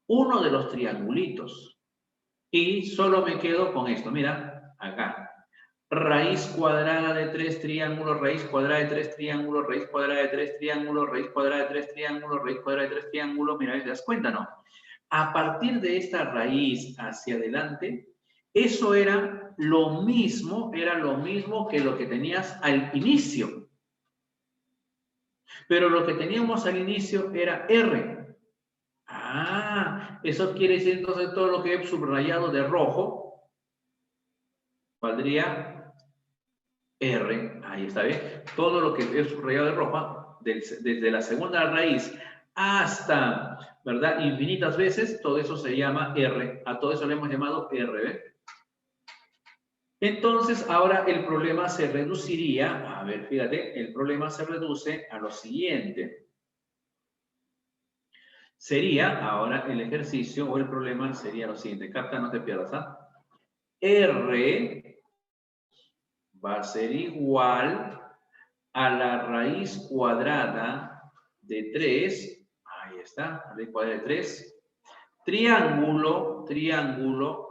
uno de los triangulitos, y solo me quedo con esto, mira, acá. Raíz cuadrada de 3 triángulos, raíz cuadrada de 3 triángulos, raíz cuadrada de 3 triángulos, raíz cuadrada de 3 triángulos, raíz cuadrada de 3 triángulos, mira, ¿te das cuenta, no? A partir de esta raíz hacia adelante, eso era lo mismo que lo que tenías al inicio. Pero lo que teníamos al inicio era R. Ah, eso quiere decir entonces todo lo que he subrayado de rojo valdría R. Ahí está bien. Todo lo que he subrayado de rojo, desde la segunda raíz hasta, ¿verdad? Infinitas veces, todo eso se llama R. A todo eso le hemos llamado R. ¿Ve? Entonces, ahora el problema se reduciría, a ver, fíjate, el problema se reduce a lo siguiente. Sería, ahora el ejercicio o el problema sería lo siguiente. Capta, no te pierdas, ¿ah? R va a ser igual a la raíz cuadrada de 3, ahí está, raíz cuadrada de 3, triángulo,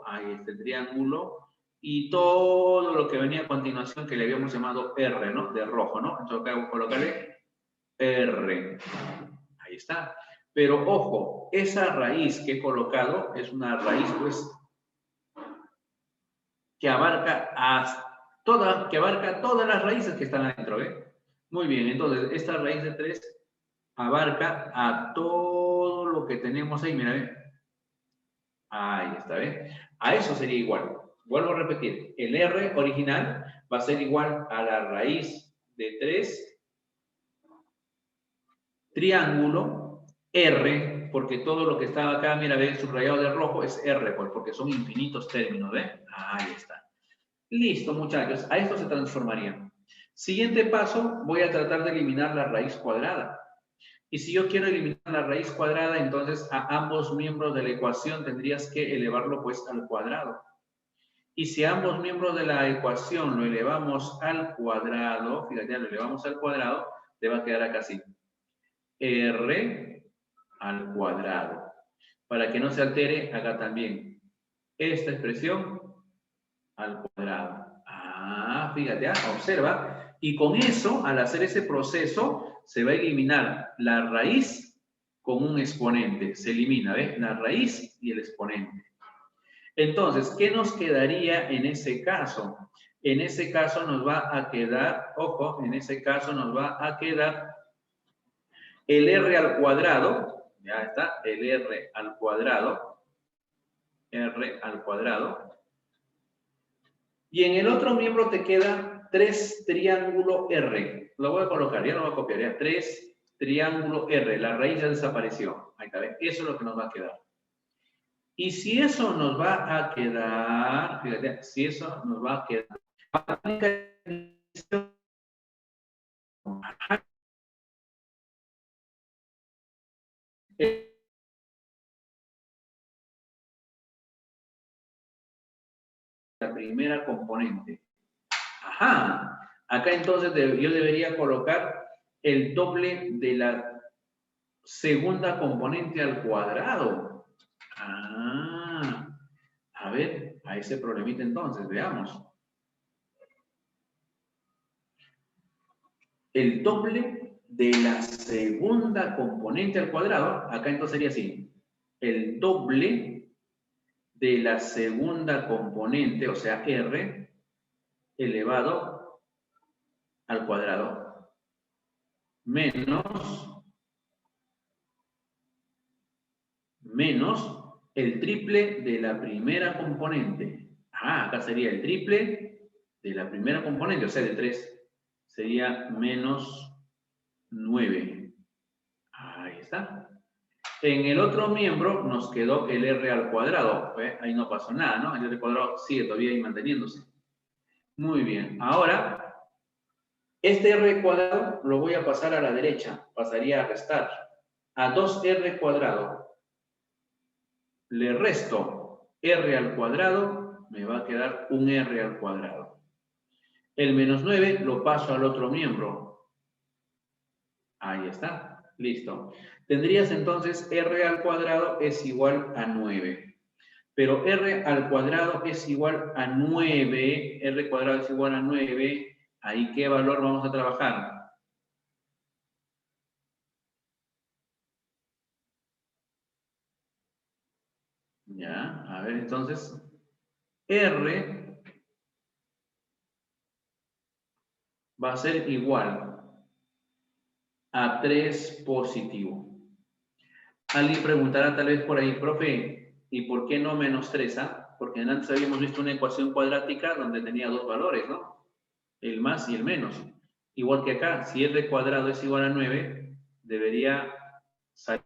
ahí está el triángulo, y todo lo que venía a continuación que le habíamos llamado R, ¿no? De rojo, ¿no? Entonces acá voy a colocarle R. Ahí está. Pero ojo, esa raíz que he colocado es una raíz, pues, que abarca todas las raíces que están adentro, ¿eh? Muy bien, entonces esta raíz de 3 abarca a todo lo que tenemos ahí, mira, ¿ve? Ahí está, ¿ve? A eso sería igual. Vuelvo a repetir, el R original va a ser igual a la raíz de 3, triángulo, R, porque todo lo que está acá, mira, ¿ve? Subrayado de rojo es R, pues, porque son infinitos términos, ¿ve? Ahí está. Listo, muchachos, a esto se transformaría. Siguiente paso, voy a tratar de eliminar la raíz cuadrada. Y si yo quiero eliminar la raíz cuadrada, entonces a ambos miembros de la ecuación tendrías que elevarlo pues al cuadrado. Y si a ambos miembros de la ecuación lo elevamos al cuadrado, fíjate, ya lo elevamos al cuadrado, te va a quedar acá así. R al cuadrado. Para que no se altere, acá también. Esta expresión al cuadrado. Ah, fíjate, observa. Y con eso, al hacer ese proceso, se va a eliminar la raíz con un exponente. Se elimina, ¿ves? La raíz y el exponente. Entonces, ¿qué nos quedaría en ese caso? En ese caso nos va a quedar, ojo, en ese caso nos va a quedar el R al cuadrado. Ya está, el R al cuadrado. R al cuadrado. Y en el otro miembro te queda 3 triángulo R. Lo voy a colocar, ya lo voy a copiar. Ya, 3 triángulo R. La raíz ya desapareció. Ahí está, ¿ves? Eso es lo que nos va a quedar. Y si eso nos va a quedar, fíjate, si eso nos va a quedar. La primera componente. Ajá. Acá entonces yo debería colocar el doble de la segunda componente al cuadrado. Ah. A ver, a ese problemita entonces, veamos. El doble de la segunda componente al cuadrado, acá entonces sería así. El doble de la segunda componente, o sea, R, elevado al cuadrado, menos el triple de la primera componente. Ah, acá sería el triple de la primera componente, o sea, de 3. Sería menos 9. Ahí está. En el otro miembro nos quedó el R al cuadrado. Ahí no pasó nada, ¿no? El R al cuadrado sigue todavía ahí manteniéndose. Muy bien. Ahora, este R cuadrado lo voy a pasar a la derecha. Pasaría a restar. A 2R cuadrado. Le resto R al cuadrado. Me va a quedar un R al cuadrado. El menos 9 lo paso al otro miembro. Ahí está. Listo. Tendrías entonces R al cuadrado es igual a 9. Pero R al cuadrado es igual a 9. R cuadrado es igual a 9. ¿Ahí qué valor vamos a trabajar? Ya, a ver entonces. R va a ser igual a 3 positivo. Alguien preguntará tal vez por ahí, profe, ¿y por qué no menos 3? Porque antes habíamos visto una ecuación cuadrática donde tenía 2 valores, ¿no? El más y el menos. Igual que acá, si R cuadrado es igual a 9, debería salir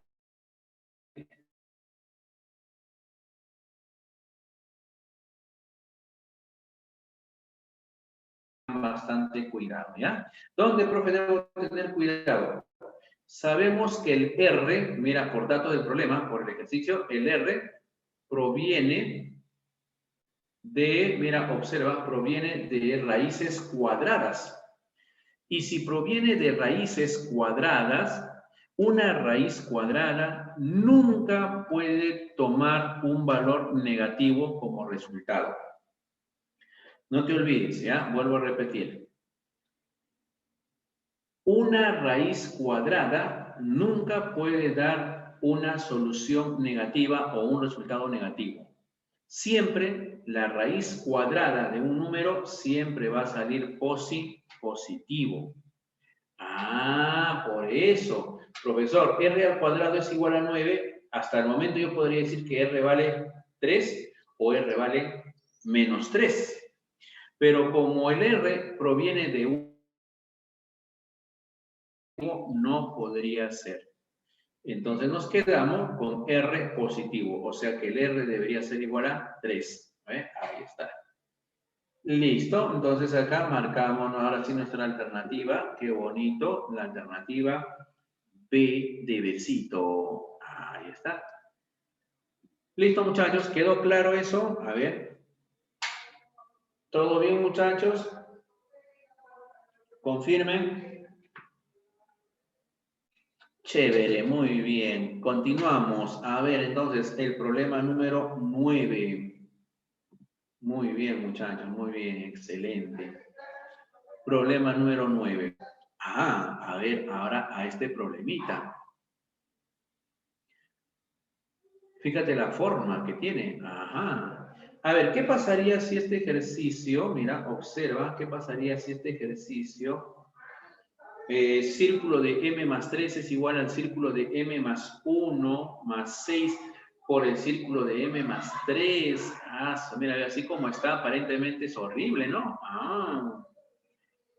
bastante cuidado, ¿ya? ¿Dónde, profe, debo tener cuidado? Sabemos que el R, mira, por dato del problema, por el ejercicio, el R proviene de, mira, observa, proviene de raíces cuadradas. Y si proviene de raíces cuadradas, una raíz cuadrada nunca puede tomar un valor negativo como resultado. No te olvides, ¿ya? Vuelvo a repetir. Una raíz cuadrada nunca puede dar una solución negativa o un resultado negativo. Siempre la raíz cuadrada de un número siempre va a salir positivo. Ah, por eso. Profesor, r al cuadrado es igual a 9. Hasta el momento yo podría decir que r vale 3 o r vale menos 3. Pero como el r proviene de un, no podría ser. Entonces nos quedamos con r positivo. O sea que el r debería ser igual a 3. Ahí está. Listo. Entonces acá marcamos ahora sí nuestra alternativa. Qué bonito. La alternativa B de besito. Ahí está. Listo, muchachos. ¿Quedó claro eso? A ver. ¿Todo bien, muchachos? Confirmen. Chévere, muy bien. Continuamos. A ver, entonces, el problema número 9. Muy bien, muchachos. Muy bien. Excelente. Problema número 9. Ah, a ver, ahora a este problemita. Fíjate la forma que tiene. Ajá. A ver, ¿qué pasaría si este ejercicio, mira, observa, ¿qué pasaría si este ejercicio, círculo de m más 3 es igual al círculo de m más 1 más 6 por el círculo de m más 3? Ah, mira, así como está, aparentemente es horrible, ¿no? Ah.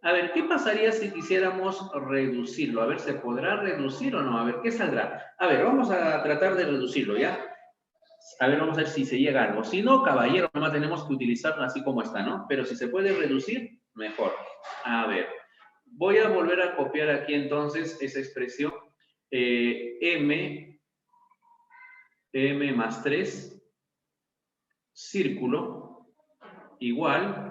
A ver, ¿qué pasaría si quisiéramos reducirlo? A ver, ¿se podrá reducir o no? A ver, ¿qué saldrá? A ver, vamos a tratar de reducirlo, ¿ya? A ver, vamos a ver si se llega a algo. Si no, caballero, nomás tenemos que utilizarlo así como está, ¿no? Pero si se puede reducir, mejor. A ver, voy a volver a copiar aquí entonces esa expresión. M más 3, círculo, igual.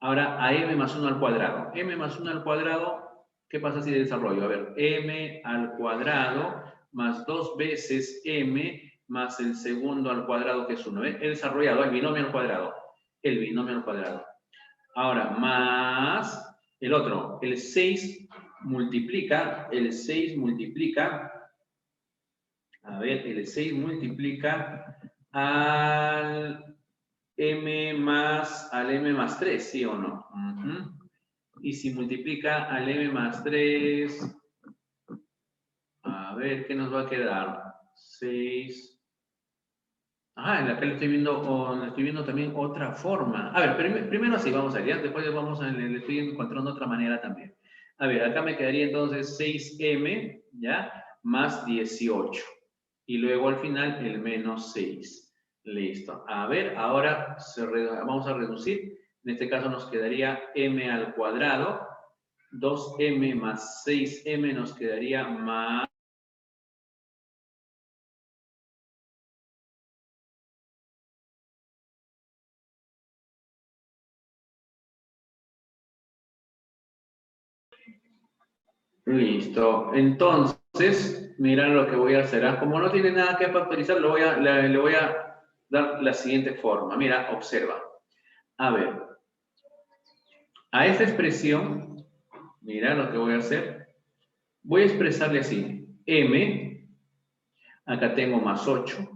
Ahora a m más 1 al cuadrado. M más 1 al cuadrado, ¿qué pasa si desarrollo? A ver, m al cuadrado más 2 veces m más el segundo al cuadrado, que es 1. ¿Ves? He desarrollado el binomio al cuadrado. El binomio al cuadrado. Ahora, más el otro. El 6 multiplica. A ver, el 6 multiplica al m más 3, ¿sí o no? Y si multiplica al m más 3, a ver, ¿qué nos va a quedar? 6. Ah, en la que le estoy viendo también otra forma. A ver, primero así, vamos a ir, ¿ya? Después le estoy encontrando otra manera también. A ver, acá me quedaría entonces 6m, ¿ya? Más 18. Y luego al final el menos 6. Listo. A ver, ahora vamos a reducir. En este caso nos quedaría m al cuadrado. 2m más 6m nos quedaría más... Listo. Entonces, mira lo que voy a hacer. Como no tiene nada que factorizar, le voy a dar la siguiente forma. Mira, observa. A ver. A esta expresión, mira lo que voy a hacer. Voy a expresarle así. M, acá tengo más 8.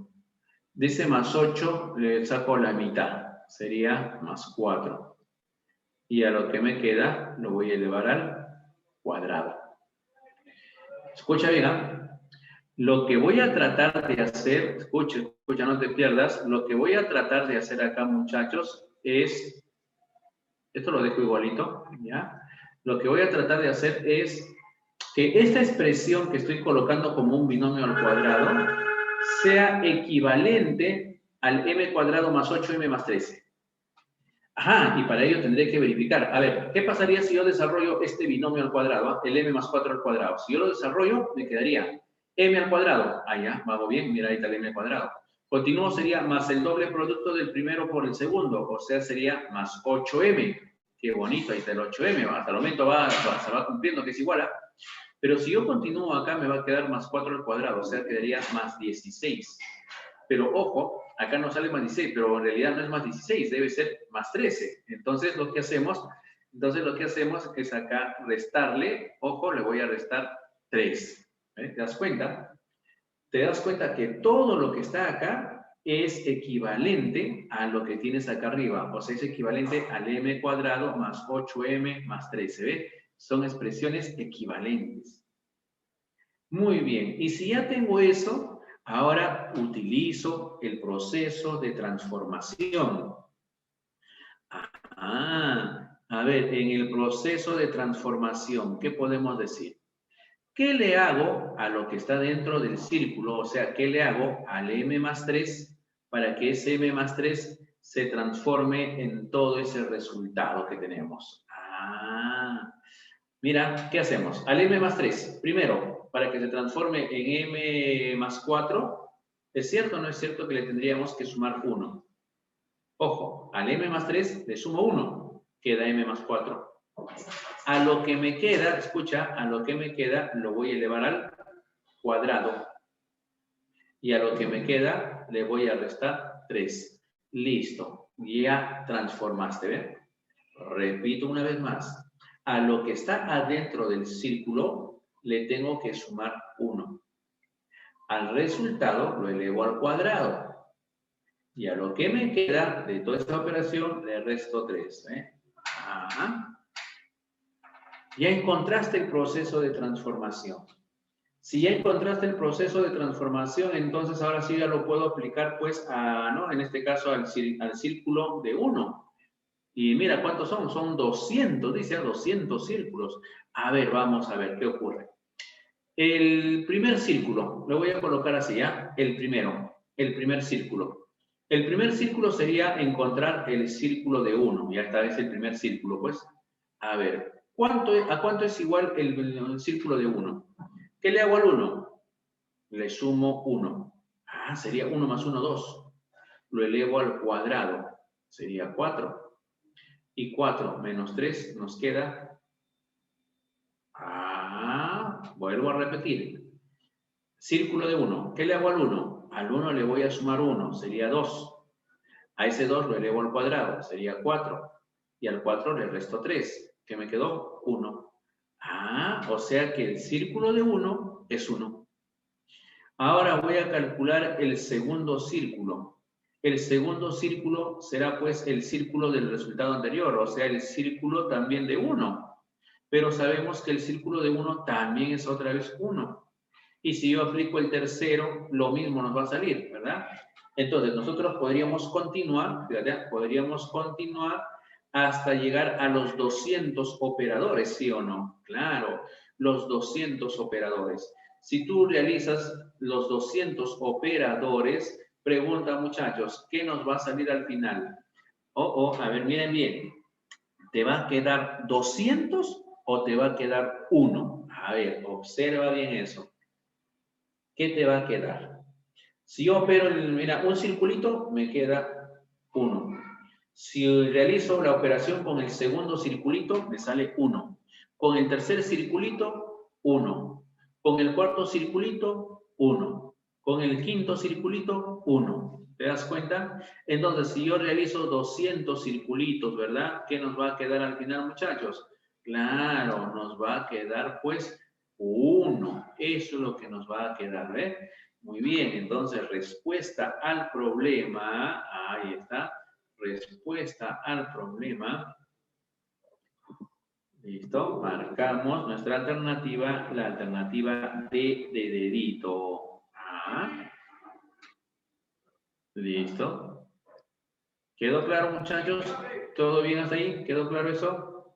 De ese más 8 le saco la mitad. Sería más 4. Y a lo que me queda lo voy a elevar al cuadrado. Escucha bien, ¿eh? Lo que voy a tratar de hacer, escucha, no te pierdas, lo que voy a tratar de hacer acá, muchachos, es, esto lo dejo igualito, ¿ya? Lo que voy a tratar de hacer es que esta expresión que estoy colocando como un binomio al cuadrado sea equivalente al m cuadrado más 8m más 13. Ajá, y para ello tendré que verificar. A ver, ¿qué pasaría si yo desarrollo este binomio al cuadrado, el m más 4 al cuadrado? Si yo lo desarrollo, me quedaría m al cuadrado. Ah, ya, vamos bien, mira, ahí está el m al cuadrado. Continúo, sería más el doble producto del primero por el segundo, o sea, sería más 8m. Qué bonito, ahí está el 8m, hasta el momento se va cumpliendo que es igual a... Pero si yo continúo acá, me va a quedar más 4 al cuadrado, o sea, quedaría más 16. Pero ojo, acá no sale más 16, pero en realidad no es más 16, debe ser más 13. Entonces lo que hacemos es acá restarle, ojo, le voy a restar 3. ¿Te das cuenta? Te das cuenta que todo lo que está acá es equivalente a lo que tienes acá arriba. O sea, es equivalente al m cuadrado más 8m más 13. ¿Ve? Son expresiones equivalentes. Muy bien. Y si ya tengo eso, ahora utilizo el proceso de transformación. A ver, en el proceso de transformación, ¿qué podemos decir? ¿Qué le hago a lo que está dentro del círculo? O sea, ¿qué le hago al m más 3 para que ese m más 3 se transforme en todo ese resultado que tenemos? Mira, ¿qué hacemos? Al m más 3, primero, para que se transforme en m más 4, ¿es cierto o no es cierto que le tendríamos que sumar 1? Ojo, al m más 3 le sumo 1, queda m más 4. A lo que me queda, escucha, a lo que me queda lo voy a elevar al cuadrado. Y a lo que me queda le voy a restar 3. Listo, ya transformaste, ¿ven? Repito una vez más. A lo que está adentro del círculo le tengo que sumar 1. Al resultado lo elevo al cuadrado. Y a lo que me queda de toda esta operación le resto 3. Ya encontraste el proceso de transformación. Si ya encontraste el proceso de transformación, entonces ahora sí ya lo puedo aplicar, pues, en este caso al círculo de 1. Y mira, ¿cuántos son? Son 200, dice, 200 círculos. A ver, vamos a ver qué ocurre. El primer círculo, lo voy a colocar así, ¿ya? El primer círculo. El primer círculo sería encontrar el círculo de 1. Ya esta vez el primer círculo, pues. A ver, ¿a cuánto es igual el círculo de 1? ¿Qué le hago al 1? Le sumo 1. Sería 1 más 1, 2. Lo elevo al cuadrado. Sería 4. Y 4 menos 3 nos queda... vuelvo a repetir. Círculo de 1. ¿Qué le hago al 1? Al 1 le voy a sumar 1. Sería 2. A ese 2 lo elevo al cuadrado. Sería 4. Y al 4 le resto 3. ¿Qué me quedó? 1. O sea que el círculo de 1 es 1. Ahora voy a calcular el segundo círculo. El segundo círculo será pues el círculo del resultado anterior, o sea, el círculo también de 1. Pero sabemos que el círculo de 1 también es otra vez 1. Y si yo aplico el tercero, lo mismo nos va a salir, ¿verdad? Entonces, nosotros podríamos continuar, ¿verdad? Podríamos continuar hasta llegar a los 200 operadores, ¿sí o no? Claro, los 200 operadores. Si tú realizas los 200 operadores, pregunta, muchachos, ¿qué nos va a salir al final? A ver, miren bien. ¿Te va a quedar 200 o te va a quedar 1? A ver, observa bien eso. ¿Qué te va a quedar? Si yo opero, mira, un circulito, me queda 1. Si realizo la operación con el segundo circulito, me sale 1. Con el tercer circulito, 1. Con el cuarto circulito, 1. Con el quinto circulito, 1. ¿Te das cuenta? Entonces, si yo realizo 200 circulitos, ¿verdad? ¿Qué nos va a quedar al final, muchachos? Claro, nos va a quedar, pues, 1. Eso es lo que nos va a quedar, ¿ves? Muy bien, entonces, respuesta al problema, ahí está. Respuesta al problema. Listo, marcamos nuestra alternativa, la alternativa D de dedito. Listo. ¿Quedó claro, muchachos? ¿Todo bien hasta ahí? ¿Quedó claro eso?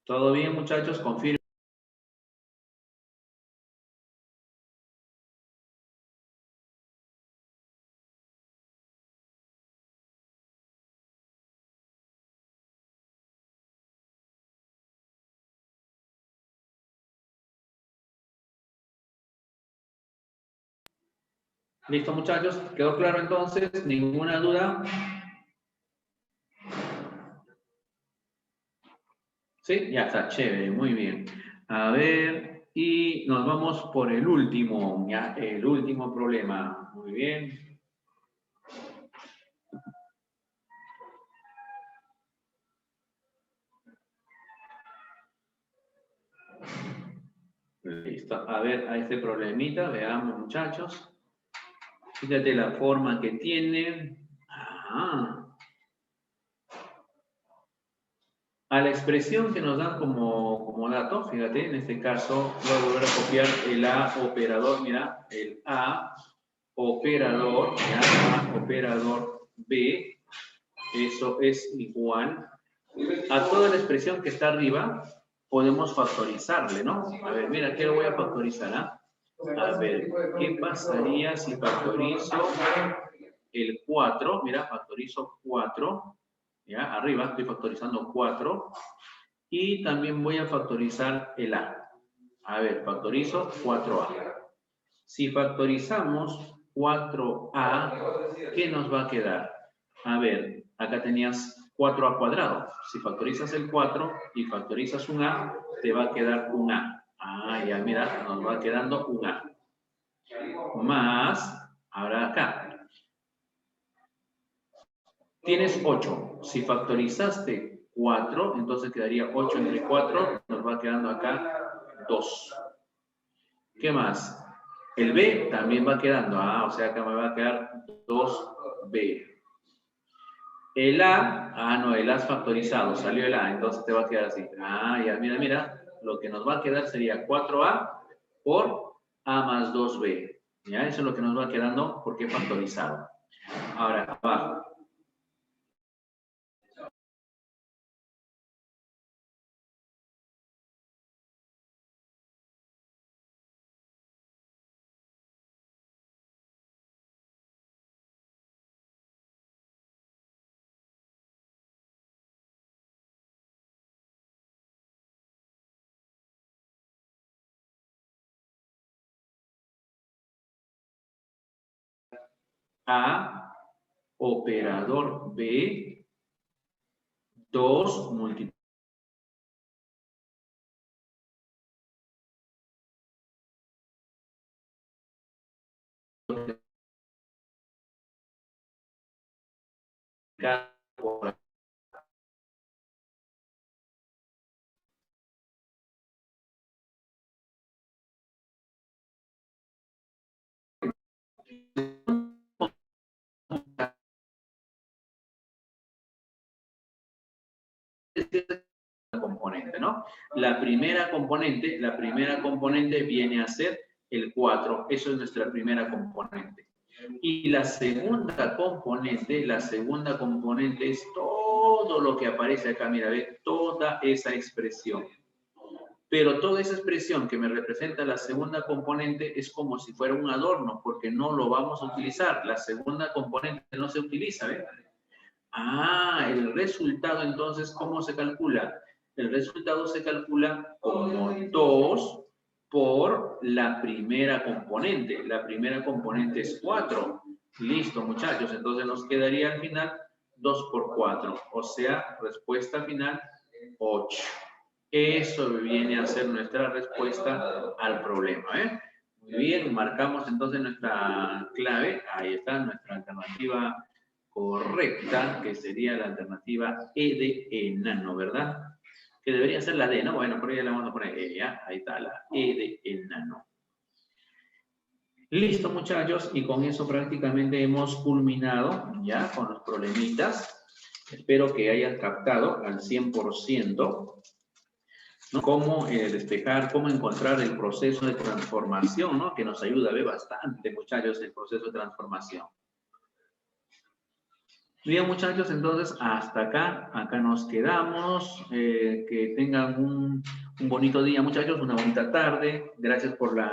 ¿Todo bien, muchachos? Confirmen. ¿Listo, muchachos? ¿Quedó claro entonces? ¿Ninguna duda? ¿Sí? Ya está, chévere, muy bien. A ver, y nos vamos por el último, ya, el último problema. Muy bien. Listo. A ver, a este problemita, veamos, muchachos. Fíjate la forma que tiene. A la expresión que nos dan como dato, fíjate, en este caso voy a volver a copiar el A operador, mira, el A operador, ya, A operador B, eso es igual a toda la expresión que está arriba, podemos factorizarle, ¿no? A ver, mira, ¿qué lo voy a factorizar? ¿Ah? A ver, ¿qué pasaría si factorizo el 4? Mira, factorizo 4, ¿ya? Arriba estoy factorizando 4. Y también voy a factorizar el A. A ver, factorizo 4A. Si factorizamos 4A, ¿qué nos va a quedar? A ver, acá tenías 4A cuadrado. Si factorizas el 4 y factorizas un A, te va a quedar un A. Ah, ya mira, nos va quedando un A. Más, ahora acá. Tienes 8. Si factorizaste 4, entonces quedaría 8 entre 4, nos va quedando acá 2. ¿Qué más? El B también va quedando. O sea, acá me va a quedar 2B. El A, no, el A es factorizado, salió el A, entonces te va a quedar así. Ya, mira, lo que nos va a quedar sería 4A por A más 2B. ¿Ya? Eso es lo que nos va quedando porque es factorizado. Ahora, abajo. A operador B 2 multiplicado por componente, ¿no? La primera componente viene a ser el 4, eso es nuestra primera componente. Y la segunda componente es todo lo que aparece acá, mira, ve, toda esa expresión. Pero toda esa expresión que me representa la segunda componente es como si fuera un adorno, porque no lo vamos a utilizar. La segunda componente no se utiliza, ¿ves? El resultado entonces, ¿cómo se calcula? El resultado se calcula como 2 por la primera componente. La primera componente es 4. Listo, muchachos. Entonces nos quedaría al final 2 por 4. O sea, respuesta final 8. Eso viene a ser nuestra respuesta al problema. Muy bien, marcamos entonces nuestra clave. Ahí está nuestra alternativa correcta, que sería la alternativa E de enano, ¿verdad? Que debería ser la D, ¿no? Bueno, por ahí la vamos a poner E, ¿ya? Ahí está, la E de enano. Listo, muchachos, y con eso prácticamente hemos culminado ya con los problemitas. Espero que hayan captado al 100%, ¿no? Cómo despejar, cómo encontrar el proceso de transformación, ¿no? Que nos ayuda a ver bastante, muchachos, el proceso de transformación. Bien, muchachos, entonces hasta acá nos quedamos. Que tengan un bonito día, muchachos, una bonita tarde. Gracias por la